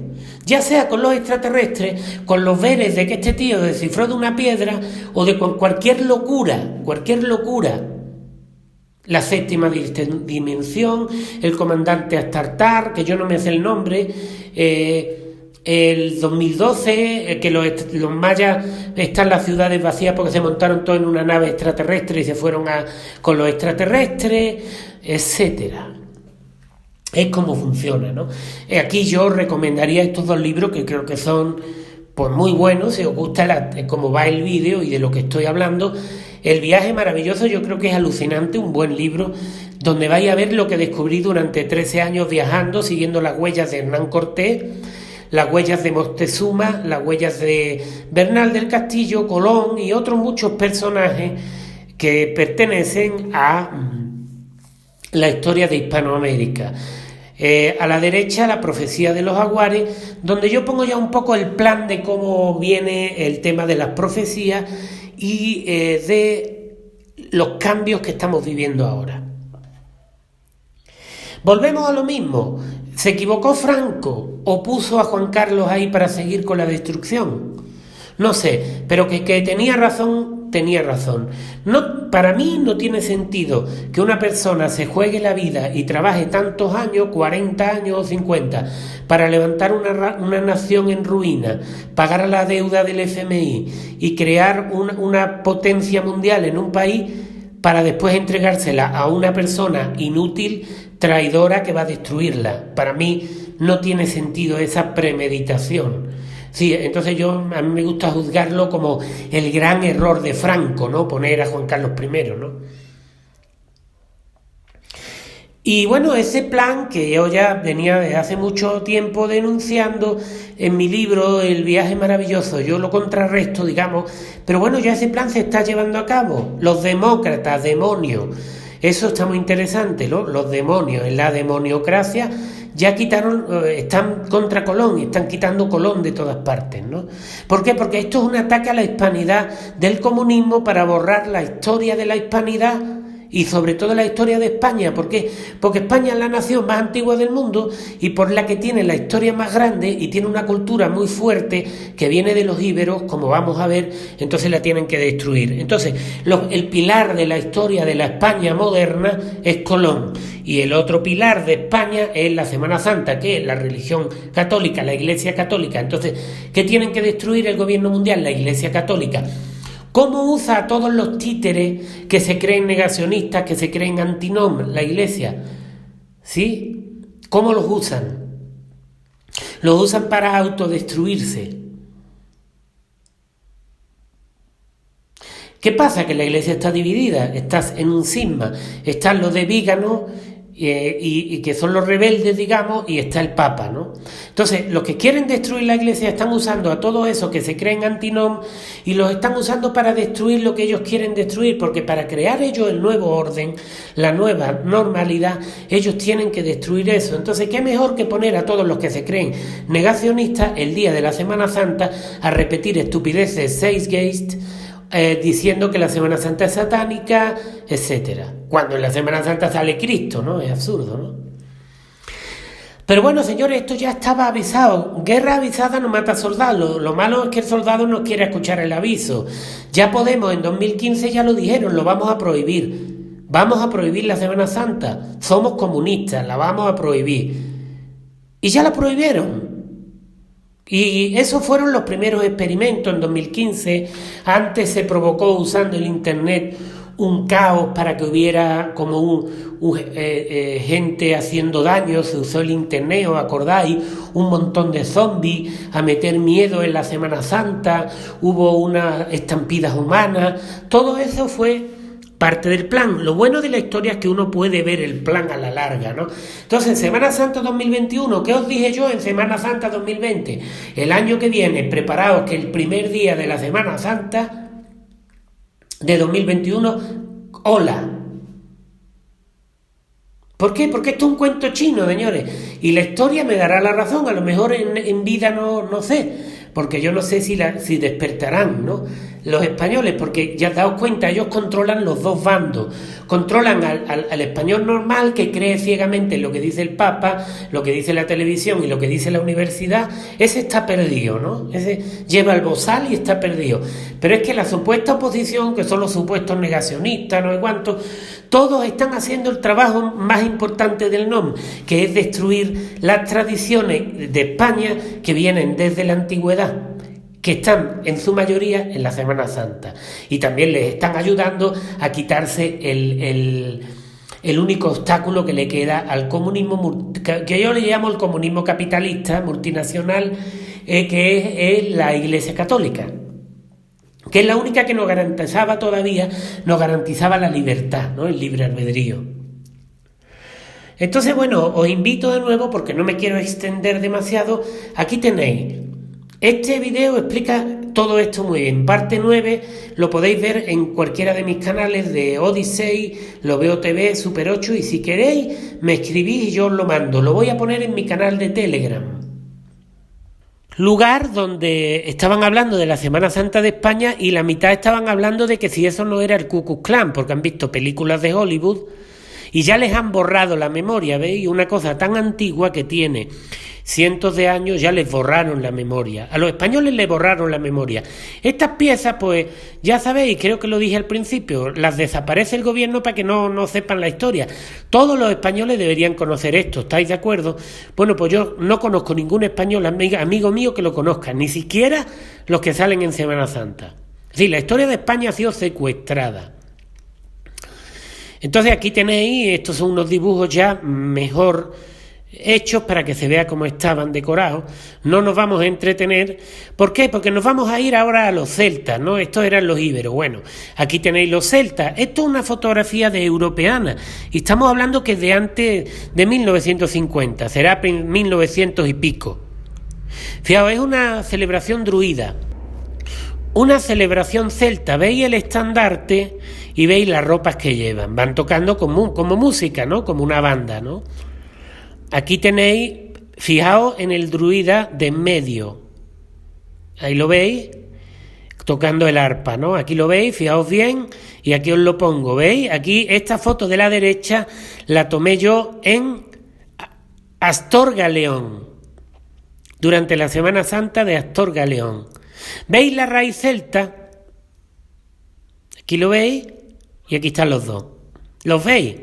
ya sea con los extraterrestres, con los veres de que este tío descifró de una piedra, o de cualquier locura. La séptima dimensión, el comandante Astartar, que yo no me sé el nombre, el 2012, que los mayas están las ciudades vacías porque se montaron todos en una nave extraterrestre y se fueron con los extraterrestres, etcétera. Es como funciona, ¿no? Aquí yo recomendaría estos 2 libros, que creo que son pues muy buenos. Si os gusta cómo va el vídeo y de lo que estoy hablando, El viaje maravilloso, yo creo que es alucinante, un buen libro donde vais a ver lo que descubrí durante 13 años viajando, siguiendo las huellas de Hernán Cortés, las huellas de Moctezuma, las huellas de Bernal del Castillo, Colón y otros muchos personajes que pertenecen a la historia de Hispanoamérica. A la derecha, la profecía de los jaguares, donde yo pongo ya un poco el plan de cómo viene el tema de las profecías y de los cambios que estamos viviendo ahora. Volvemos a lo mismo. ¿Se equivocó Franco o puso a Juan Carlos ahí para seguir con la destrucción? No sé, pero que tenía razón, tenía razón. No, para mí no tiene sentido que una persona se juegue la vida y trabaje tantos años, 40 años o 50, para levantar una nación en ruina, pagar la deuda del FMI y crear una potencia mundial en un país, para después entregársela a una persona inútil, traidora, que va a destruirla. Para mí no tiene sentido esa premeditación. Sí, entonces a mí me gusta juzgarlo como el gran error de Franco, ¿no? Poner a Juan Carlos I, ¿no? Y bueno, ese plan que yo ya venía desde hace mucho tiempo denunciando en mi libro El viaje maravilloso, yo lo contrarresto, digamos, pero bueno, ya ese plan se está llevando a cabo. Los demócratas, demonios, eso está muy interesante, ¿no? Los demonios en la demoniocracia ya quitaron, están contra Colón y están quitando Colón de todas partes, ¿no? ¿Por qué? Porque esto es un ataque a la hispanidad del comunismo para borrar la historia de la hispanidad y sobre todo la historia de España. ¿Por qué? Porque España es la nación más antigua del mundo y por la que tiene la historia más grande y tiene una cultura muy fuerte que viene de los íberos, como vamos a ver, entonces la tienen que destruir. Entonces, el pilar de la historia de la España moderna es Colón y el otro pilar de España es la Semana Santa, que es la religión católica, la Iglesia Católica. Entonces, ¿qué tienen que destruir el gobierno mundial? La Iglesia Católica. ¿Cómo usa a todos los títeres que se creen negacionistas, que se creen antinom la Iglesia? ¿Sí? ¿Cómo los usan? Los usan para autodestruirse. ¿Qué pasa? Que la Iglesia está dividida, estás en un cisma, están los de Vígano y que son los rebeldes, digamos, y está el Papa, ¿no? Entonces, los que quieren destruir la Iglesia están usando a todo eso que se creen antinom y los están usando para destruir lo que ellos quieren destruir, porque para crear ellos el nuevo orden, la nueva normalidad, ellos tienen que destruir eso. Entonces, ¿qué mejor que poner a todos los que se creen negacionistas el día de la Semana Santa a repetir estupideces Zeitgeist, diciendo que la Semana Santa es satánica, etcétera? Cuando en la Semana Santa sale Cristo, ¿no? Es absurdo, ¿no? Pero bueno, señores, esto ya estaba avisado. Guerra avisada no mata soldados. Lo malo es que el soldado no quiere escuchar el aviso. Ya Podemos, en 2015 ya lo dijeron, lo vamos a prohibir. Vamos a prohibir la Semana Santa. Somos comunistas, la vamos a prohibir. Y ya la prohibieron. Y esos fueron los primeros experimentos en 2015. Antes se provocó usando el internet un caos para que hubiera como gente haciendo daño. Se usó el internet, ¿os acordáis? Un montón de zombies a meter miedo en la Semana Santa, hubo unas estampidas humanas. Todo eso fue parte del plan. Lo bueno de la historia es que uno puede ver el plan a la larga, ¿no? Entonces, en Semana Santa 2021, ¿qué os dije yo en Semana Santa 2020? El año que viene, preparaos que el primer día de la Semana Santa de 2021, hola. ¿Por qué? Porque esto es un cuento chino, señores. Y la historia me dará la razón. A lo mejor en vida no sé. Porque yo no sé si despertarán, ¿no? Los españoles, porque ya daos cuenta, ellos controlan los dos bandos. Controlan al español normal que cree ciegamente en lo que dice el Papa, lo que dice la televisión y lo que dice la universidad. Ese está perdido, ¿no? Ese lleva el bozal y está perdido. Pero es que la supuesta oposición, que son los supuestos negacionistas, no sé cuántos, todos están haciendo el trabajo más importante del NOM, que es destruir las tradiciones de España que vienen desde la antigüedad, que están en su mayoría en la Semana Santa, y también les están ayudando a quitarse el único obstáculo que le queda al comunismo, que yo le llamo el comunismo capitalista multinacional, que es la Iglesia Católica, que es la única que nos garantizaba la libertad, ¿no? El libre albedrío. Entonces, bueno, os invito de nuevo, porque no me quiero extender demasiado. Aquí tenéis. Este video explica todo esto muy bien. Parte 9 lo podéis ver en cualquiera de mis canales de Odyssey, Lo Veo TV, Super 8, y si queréis me escribís y yo os lo mando. Lo voy a poner en mi canal de Telegram. Lugar donde estaban hablando de la Semana Santa de España y la mitad estaban hablando de que si eso no era el Ku Klux Klan, porque han visto películas de Hollywood y ya les han borrado la memoria, ¿veis? Una cosa tan antigua que tiene cientos de años, ya les borraron la memoria. A los españoles les borraron la memoria. Estas piezas, pues, ya sabéis, creo que lo dije al principio, las desaparece el gobierno para que no sepan la historia. Todos los españoles deberían conocer esto, ¿estáis de acuerdo? Bueno, pues yo no conozco ningún español, amigo mío, que lo conozca, ni siquiera los que salen en Semana Santa. Es decir, la historia de España ha sido secuestrada. Entonces aquí tenéis, estos son unos dibujos ya mejor hechos para que se vea cómo estaban decorados. No nos vamos a entretener. ¿Por qué? Porque nos vamos a ir ahora a los celtas, ¿no? Estos eran los íberos. Bueno, aquí tenéis los celtas. Esto es una fotografía de Europeana y estamos hablando que es de antes de 1950, será 1900 y pico. Fijaos, es una celebración druida, una celebración celta. Veis el estandarte y veis las ropas que llevan. Van tocando como música, ¿no? Como una banda, ¿no? Aquí tenéis, fijaos en el druida de en medio. Ahí lo veis, tocando el arpa, ¿no? Aquí lo veis, fijaos bien, y aquí os lo pongo, ¿veis? Aquí esta foto de la derecha la tomé yo en Astorga, León, durante la Semana Santa de Astorga, León. ¿Veis la raíz celta? Aquí lo veis, y aquí están los dos. ¿Los veis?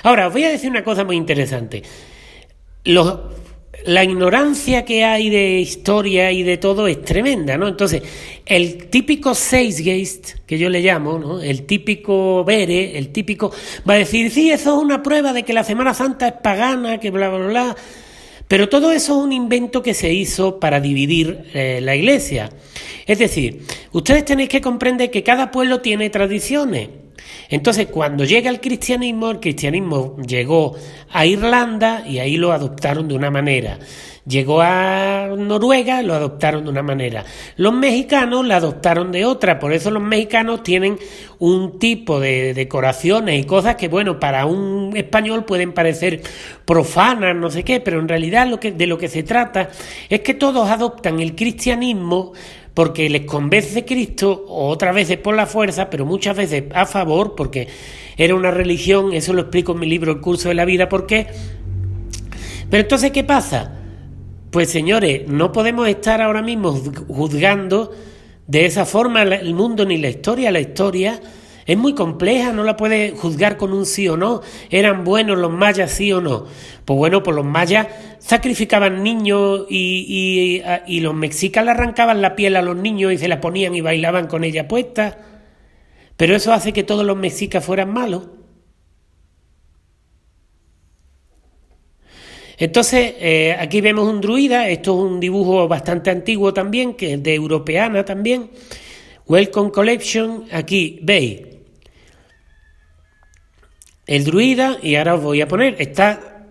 Ahora, os voy a decir una cosa muy interesante. La ignorancia que hay de historia y de todo es tremenda, ¿no? Entonces, el típico Zeitgeist, que yo le llamo, ¿no? El típico Bere, el típico, va a decir, sí, eso es una prueba de que la Semana Santa es pagana, que bla, bla, bla. Pero todo eso es un invento que se hizo para dividir la Iglesia. Es decir, ustedes tenéis que comprender que cada pueblo tiene tradiciones. Entonces, cuando llega el cristianismo llegó a Irlanda y ahí lo adoptaron de una manera. Llegó a Noruega, lo adoptaron de una manera. Los mexicanos la adoptaron de otra. Por eso los mexicanos tienen un tipo de decoraciones y cosas que, bueno, para un español pueden parecer profanas, no sé qué, pero en realidad de lo que se trata es que todos adoptan el cristianismo porque les convence Cristo, o otras veces por la fuerza, pero muchas veces a favor, porque era una religión. Eso lo explico en mi libro El curso de la vida, ¿por qué? Pero entonces, ¿qué pasa? Pues señores, no podemos estar ahora mismo juzgando de esa forma el mundo ni la historia. La historia es muy compleja, no la puedes juzgar con un sí o no. ¿Eran buenos los mayas, sí o no? Pues bueno, pues los mayas sacrificaban niños y los mexicas le arrancaban la piel a los niños y se la ponían y bailaban con ella puesta. Pero eso hace que todos los mexicas fueran malos. Entonces, aquí vemos un druida. Esto es un dibujo bastante antiguo también, que es de Europeana también. Welcome Collection. Aquí veis el druida, y ahora os voy a poner, está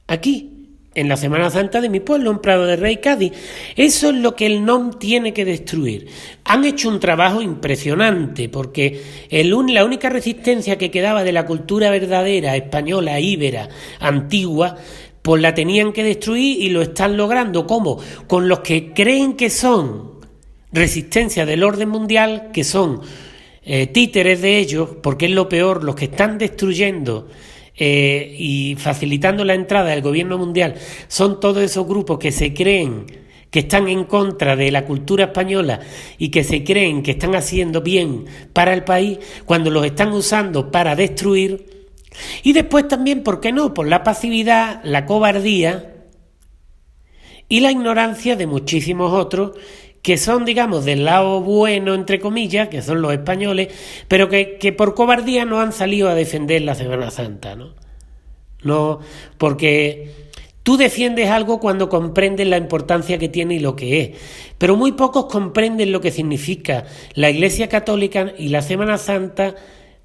aquí, en la Semana Santa de mi pueblo, en Prado de Rey, Cádiz. Eso es lo que el NOM tiene que destruir. Han hecho un trabajo impresionante, porque la única resistencia que quedaba de la cultura verdadera, española, íbera, antigua, pues la tenían que destruir, y lo están logrando. ¿Cómo? Con los que creen que son resistencia del orden mundial, que son títeres de ellos, porque es lo peor, los que están destruyendo y facilitando la entrada del gobierno mundial, son todos esos grupos que se creen que están en contra de la cultura española y que se creen que están haciendo bien para el país, cuando los están usando para destruir. Y después también, ¿por qué no?, por la pasividad, la cobardía y la ignorancia de muchísimos otros que son, digamos, del lado bueno, entre comillas, que son los españoles, pero que por cobardía no han salido a defender la Semana Santa, ¿no? No, porque tú defiendes algo cuando comprendes la importancia que tiene y lo que es, pero muy pocos comprenden lo que significa la Iglesia Católica y la Semana Santa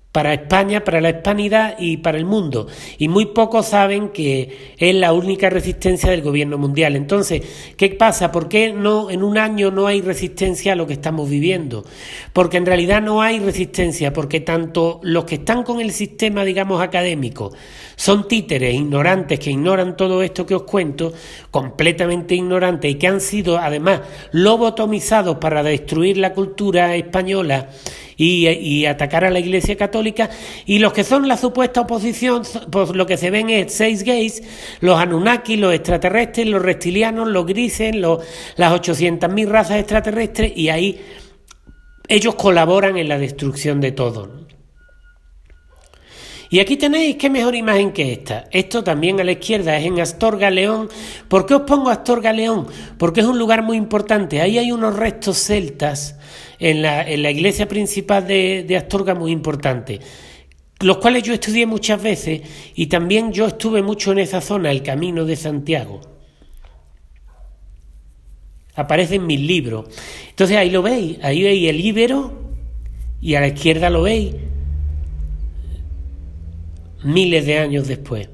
para España, para la hispanidad y para el mundo, y muy pocos saben que es la única resistencia del gobierno mundial. Entonces, ¿qué pasa? ¿Por qué no en un año no hay resistencia a lo que estamos viviendo? Porque en realidad no hay resistencia, porque tanto los que están con el sistema, digamos, académico, son títeres ignorantes que ignoran todo esto que os cuento, completamente ignorantes, y que han sido además lobotomizados para destruir la cultura española y atacar a la Iglesia Católica. católica, y los que son la supuesta oposición, pues lo que se ven es 6 gays, los Anunnaki, los extraterrestres, los reptilianos, los grises, las 800.000 razas extraterrestres, y ahí ellos colaboran en la destrucción de todo, ¿no? Y aquí tenéis qué mejor imagen que esta. Esto también a la izquierda es en Astorga, León. ¿Por qué os pongo Astorga, León? Porque es un lugar muy importante. Ahí hay unos restos celtas en la iglesia principal de Astorga muy importantes, los cuales yo estudié muchas veces, y también yo estuve mucho en esa zona, el Camino de Santiago. Aparece en mis libros. Entonces ahí lo veis, ahí veis el íbero, y a la izquierda lo veis miles de años después.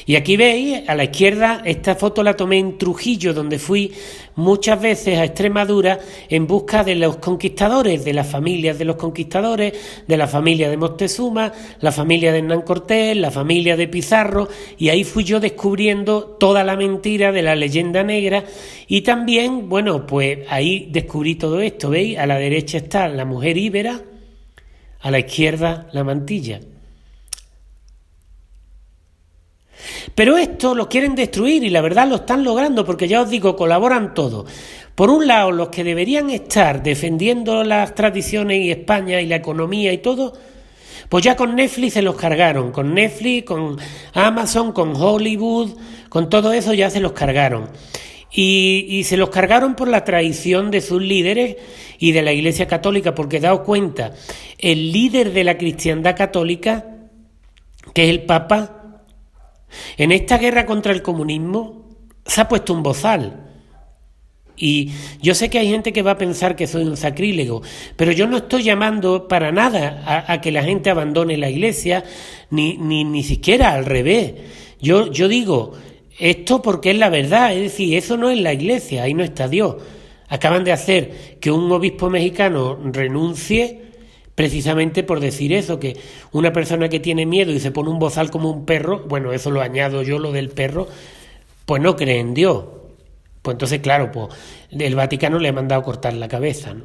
Y aquí veis, a la izquierda, esta foto la tomé en Trujillo, donde fui muchas veces a Extremadura en busca de los conquistadores, de las familias de los conquistadores, de la familia de Moctezuma, la familia de Hernán Cortés, la familia de Pizarro, y ahí fui yo descubriendo toda la mentira de la leyenda negra, y también, bueno, pues ahí descubrí todo esto, ¿veis? A la derecha está la mujer íbera, a la izquierda la mantilla. Pero esto lo quieren destruir, y la verdad lo están logrando, porque ya os digo, colaboran todos. Por un lado, los que deberían estar defendiendo las tradiciones y España y la economía y todo, pues ya con Netflix se los cargaron. Con Netflix, con Amazon, con Hollywood, con todo eso ya se los cargaron. Y se los cargaron por la traición de sus líderes y de la Iglesia Católica, porque daos cuenta, el líder de la cristiandad católica, que es el Papa, en esta guerra contra el comunismo se ha puesto un bozal. Y yo sé que hay gente que va a pensar que soy un sacrílego, pero yo no estoy llamando para nada a que la gente abandone la iglesia, ni siquiera al revés. Yo digo esto porque es la verdad, es decir, eso no es la iglesia, ahí no está Dios. Acaban de hacer que un obispo mexicano renuncie precisamente por decir eso, que una persona que tiene miedo y se pone un bozal como un perro, bueno, eso lo añado yo, lo del perro, pues no cree en Dios. Pues entonces, claro, pues el Vaticano le ha mandado cortar la cabeza, ¿no?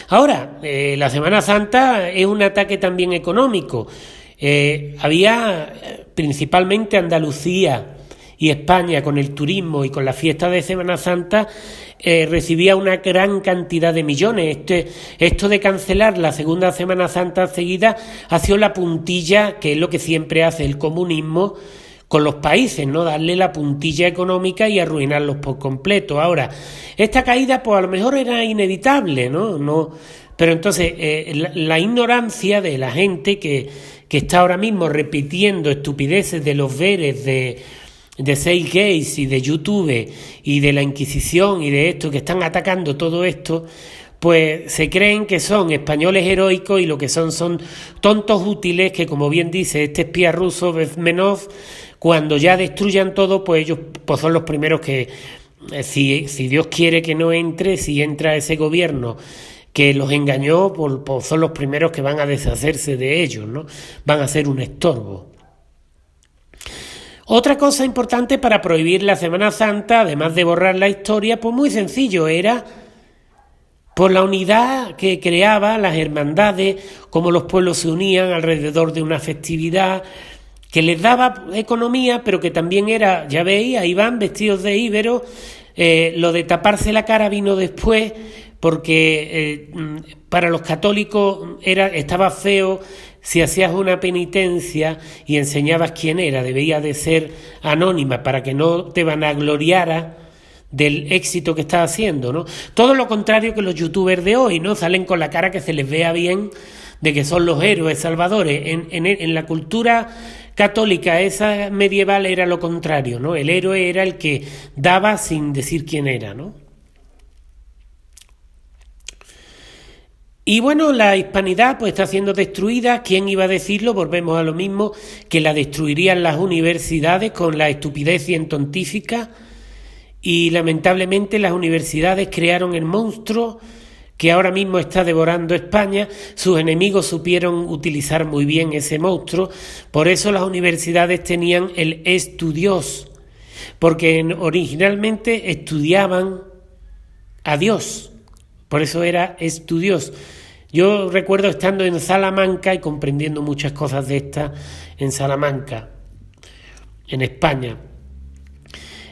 Ahora, la Semana Santa es un ataque también económico. Había principalmente Andalucía y España, con el turismo y con la fiesta de Semana Santa, recibía una gran cantidad de millones. Esto de cancelar la segunda Semana Santa seguida ha sido la puntilla, que es lo que siempre hace el comunismo con los países, ¿no? Darle la puntilla económica y arruinarlos por completo. Ahora, esta caída pues a lo mejor era inevitable, ¿no? Pero entonces la ignorancia de la gente que está ahora mismo repitiendo estupideces de los veres de 6 gays y de YouTube y de la Inquisición y de esto, que están atacando todo esto, pues se creen que son españoles heroicos, y lo que son tontos útiles que, como bien dice este espía ruso Bezmenov, cuando ya destruyan todo, pues ellos pues son los primeros que, si Dios quiere que no entre, si entra ese gobierno que los engañó, pues son los primeros que van a deshacerse de ellos, ¿no? Van a ser un estorbo. Otra cosa importante para prohibir la Semana Santa, además de borrar la historia, pues muy sencillo, era por la unidad que creaba, las hermandades, cómo los pueblos se unían alrededor de una festividad que les daba economía, pero que también era, ya veis, ahí van vestidos de íbero. Lo de taparse la cara vino después, porque para los católicos estaba feo si hacías una penitencia y enseñabas quién era, debía de ser anónima para que no te vanagloriara del éxito que estás haciendo, ¿no? Todo lo contrario que los youtubers de hoy, ¿no? Salen con la cara que se les vea bien de que son los héroes salvadores. En la cultura católica esa medieval era lo contrario, ¿no? El héroe era el que daba sin decir quién era, ¿no? Y bueno, la hispanidad pues está siendo destruida. ¿Quién iba a decirlo? Volvemos a lo mismo, que la destruirían las universidades con la estupidez científica, y lamentablemente las universidades crearon el monstruo que ahora mismo está devorando España. Sus enemigos supieron utilizar muy bien ese monstruo, por eso las universidades tenían el estudios, porque originalmente estudiaban a Dios, por eso era estudios. Yo recuerdo estando en Salamanca y comprendiendo muchas cosas de estas en Salamanca, en España.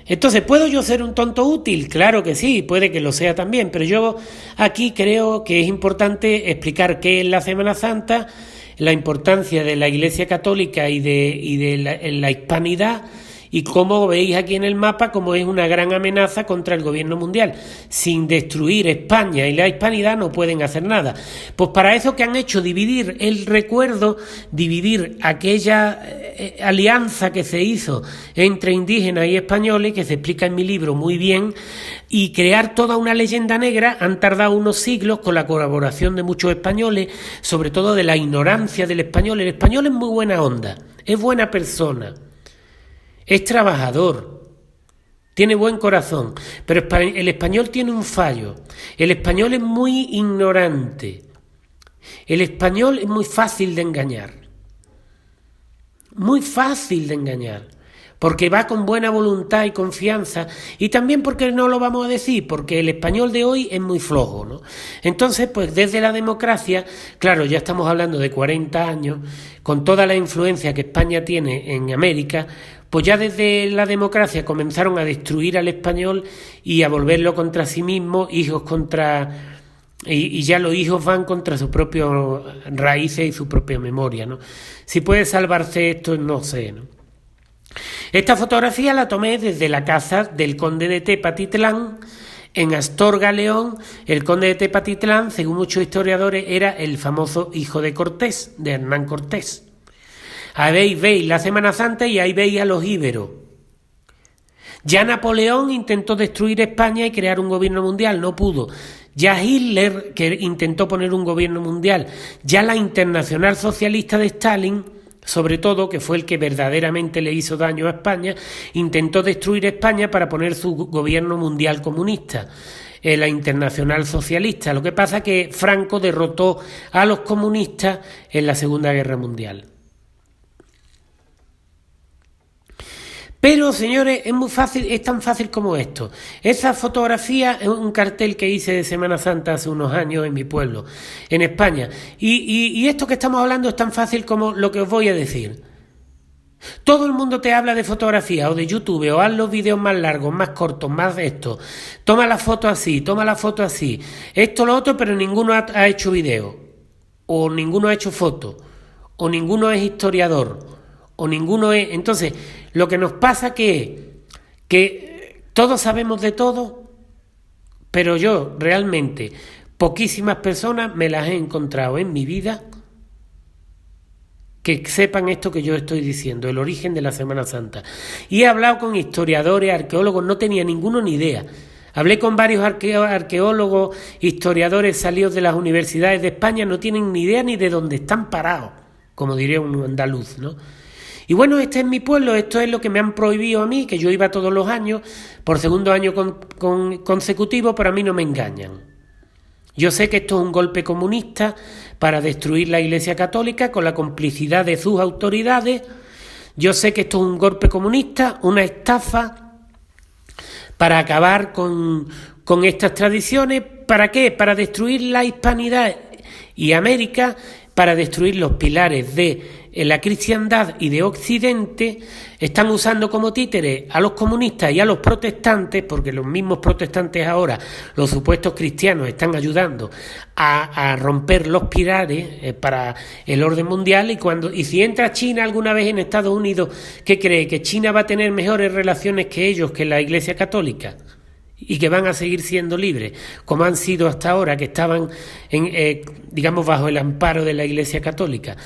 Entonces, ¿puedo yo ser un tonto útil? Claro que sí, puede que lo sea también, pero yo aquí creo que es importante explicar qué es la Semana Santa, la importancia de la Iglesia Católica y de la hispanidad, y como veis aquí en el mapa, como es una gran amenaza contra el gobierno mundial. Sin destruir España y la hispanidad no pueden hacer nada. Pues para eso que han hecho, dividir el recuerdo, dividir aquella alianza que se hizo entre indígenas y españoles, que se explica en mi libro muy bien, y crear toda una leyenda negra. Han tardado unos siglos con la colaboración de muchos españoles, sobre todo de la ignorancia del español. El español es muy buena onda, es buena persona, es trabajador, tiene buen corazón, pero el español tiene un fallo. El español es muy ignorante. El español es muy fácil de engañar. Muy fácil de engañar. Porque va con buena voluntad y confianza, y también porque no lo vamos a decir, porque el español de hoy es muy flojo, ¿no? Entonces, pues desde la democracia, claro, ya estamos hablando de 40 años, con toda la influencia que España tiene en América, pues ya desde la democracia comenzaron a destruir al español y a volverlo contra sí mismo, hijos contra... Y ya los hijos van contra sus propias raíces y su propia memoria, ¿no? Si puede salvarse esto, no sé, ¿no? Esta fotografía la tomé desde la casa del conde de Tepatitlán, en Astorga, León. El conde de Tepatitlán, según muchos historiadores, era el famoso hijo de Cortés, de Hernán Cortés. Ahí veis la Semana Santa y ahí veis a los íberos. Ya Napoleón intentó destruir España y crear un gobierno mundial, no pudo. Ya Hitler, que intentó poner un gobierno mundial, ya la Internacional Socialista de Stalin, sobre todo, que fue el que verdaderamente le hizo daño a España, intentó destruir España para poner su gobierno mundial comunista, la Internacional Socialista. Lo que pasa es que Franco derrotó a los comunistas en la Segunda Guerra Mundial. Pero, señores, es muy fácil, es tan fácil como esto. Esa fotografía es un cartel que hice de Semana Santa hace unos años en mi pueblo, en España. Y esto que estamos hablando es tan fácil como lo que os voy a decir. Todo el mundo te habla de fotografía o de YouTube, o haz los vídeos más largos, más cortos, más de esto. Toma la foto así, toma la foto así. Esto, lo otro, pero ninguno ha hecho vídeo. O ninguno ha hecho foto. O ninguno es historiador. O ninguno es... Entonces, lo que nos pasa que todos sabemos de todo, pero yo realmente, poquísimas personas me las he encontrado en mi vida que sepan esto que yo estoy diciendo, el origen de la Semana Santa. Y he hablado con historiadores, arqueólogos, no tenía ninguno ni idea. Hablé con varios arqueólogos, historiadores salidos de las universidades de España, no tienen ni idea ni de dónde están parados, como diría un andaluz, ¿no? Y bueno, este es mi pueblo, esto es lo que me han prohibido a mí, que yo iba todos los años, por segundo año consecutivo, pero a mí no me engañan. Yo sé que esto es un golpe comunista para destruir la Iglesia Católica con la complicidad de sus autoridades. Yo sé que esto es un golpe comunista, una estafa para acabar con estas tradiciones. ¿Para qué? Para destruir la hispanidad y América, para destruir los pilares de la cristiandad y de Occidente. Están usando como títeres a los comunistas y a los protestantes, porque los mismos protestantes ahora, los supuestos cristianos, están ayudando a romper los pilares para el orden mundial. Y si entra China alguna vez en Estados Unidos, ¿qué cree? ¿Que China va a tener mejores relaciones que ellos, que la Iglesia Católica? Y que van a seguir siendo libres, como han sido hasta ahora, que estaban digamos bajo el amparo de la Iglesia Católica.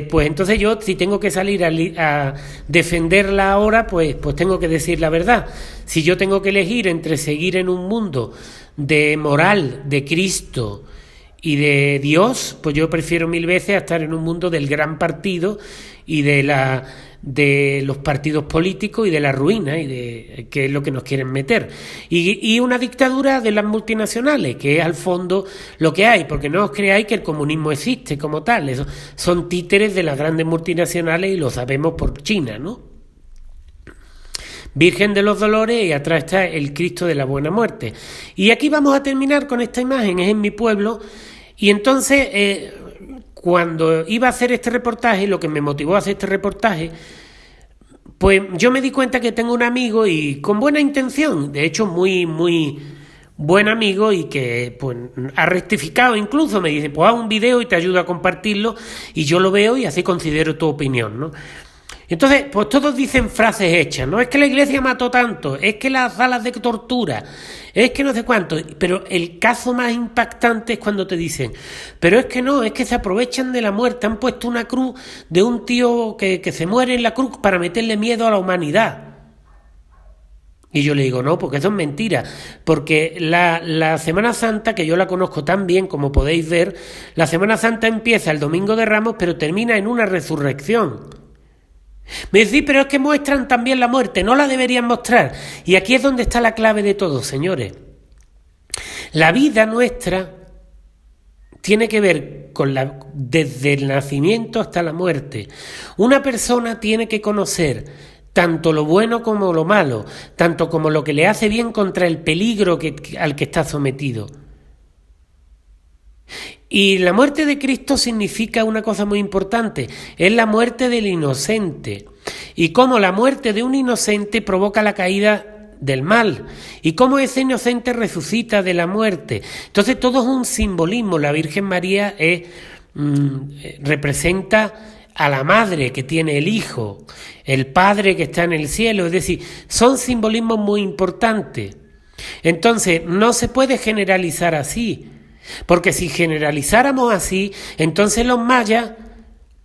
Pues entonces yo, si tengo que salir a defenderla ahora, pues tengo que decir la verdad. Si yo tengo que elegir entre seguir en un mundo de moral, de Cristo y de Dios, pues yo prefiero mil veces a estar en un mundo del gran partido y de los partidos políticos y de la ruina, y de que es lo que nos quieren meter, y una dictadura de las multinacionales, que es al fondo lo que hay, porque no os creáis que el comunismo existe como tal. Eso son títeres de las grandes multinacionales y lo sabemos por China, ¿no? Virgen de los Dolores, y atrás está el Cristo de la Buena Muerte. Y aquí vamos a terminar con esta imagen, es en mi pueblo, Y entonces, cuando iba a hacer este reportaje, lo que me motivó a hacer este reportaje, pues yo me di cuenta que tengo un amigo y con buena intención, de hecho muy, muy buen amigo, y que pues ha rectificado, incluso me dice, pues haz un video y te ayudo a compartirlo, y yo lo veo y así considero tu opinión, ¿no? Entonces, pues todos dicen frases hechas, ¿no? Es que la iglesia mató tanto, es que las salas de tortura, es que no sé cuánto, pero el caso más impactante es cuando te dicen, pero es que no, es que se aprovechan de la muerte, han puesto una cruz de un tío que se muere en la cruz para meterle miedo a la humanidad. Y yo le digo, no, porque eso es mentira, porque la Semana Santa, que yo la conozco tan bien como podéis ver, la Semana Santa empieza el Domingo de Ramos, pero termina en una resurrección. Me decís, pero es que muestran también la muerte, no la deberían mostrar. Y aquí es donde está la clave de todo, señores. La vida nuestra tiene que ver con desde el nacimiento hasta la muerte. Una persona tiene que conocer tanto lo bueno como lo malo, tanto como lo que le hace bien contra el peligro al que está sometido. Y la muerte de Cristo significa una cosa muy importante, es la muerte del inocente. Y cómo la muerte de un inocente provoca la caída del mal, y cómo ese inocente resucita de la muerte. Entonces todo es un simbolismo. La Virgen María representa a la madre que tiene el hijo, el padre que está en el cielo, es decir, son simbolismos muy importantes. Entonces no se puede generalizar así, porque si generalizáramos así, entonces los mayas,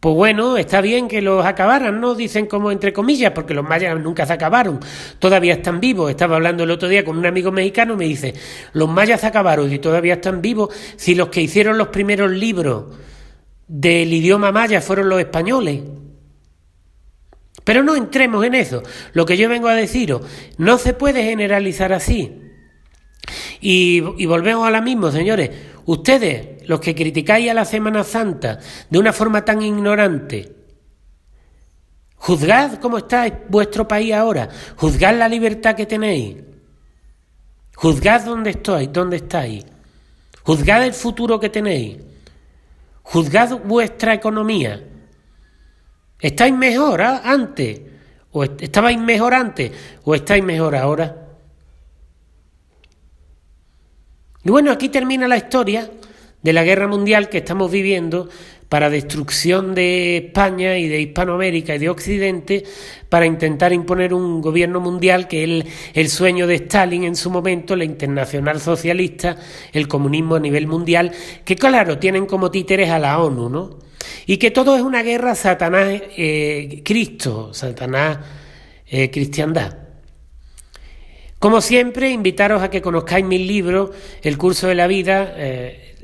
pues bueno, está bien que los acabaran, ¿no? Dicen como entre comillas, porque los mayas nunca se acabaron, todavía están vivos. Estaba hablando el otro día con un amigo mexicano, me dice, los mayas se acabaron y todavía están vivos, si los que hicieron los primeros libros del idioma maya fueron los españoles. Pero no entremos en eso. Lo que yo vengo a deciros, no se puede generalizar así. Y volvemos a la misma, señores. Ustedes, los que criticáis a la Semana Santa de una forma tan ignorante, juzgad cómo está vuestro país ahora, juzgad la libertad que tenéis, juzgad dónde estáis, juzgad el futuro que tenéis, juzgad vuestra economía. ¿Estáis mejor antes? ¿O estabais mejor antes? ¿O estáis mejor ahora? Y bueno, aquí termina la historia de la guerra mundial que estamos viviendo para destrucción de España y de Hispanoamérica y de Occidente, para intentar imponer un gobierno mundial que es el sueño de Stalin en su momento, la internacional socialista, el comunismo a nivel mundial, que claro, tienen como títeres a la ONU, ¿no? Y que todo es una guerra Satanás-Cristo, Satanás-Cristiandad. Como siempre, invitaros a que conozcáis mis libros, El curso de la vida,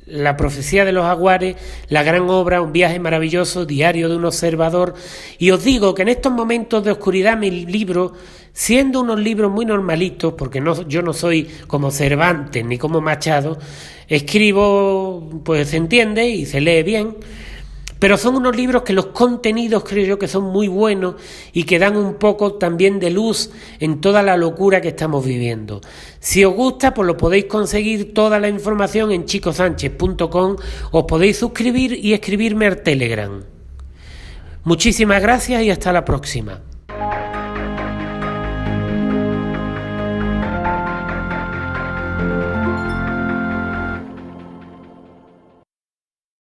La profecía de los jaguares, La gran obra, Un viaje maravilloso, Diario de un observador. Y os digo que en estos momentos de oscuridad mis libros, siendo unos libros muy normalitos, porque yo no soy como Cervantes ni como Machado, escribo, pues se entiende y se lee bien, pero son unos libros que los contenidos creo yo que son muy buenos y que dan un poco también de luz en toda la locura que estamos viviendo. Si os gusta, pues lo podéis conseguir toda la información en chicosanchez.com, os podéis suscribir y escribirme al Telegram. Muchísimas gracias y hasta la próxima.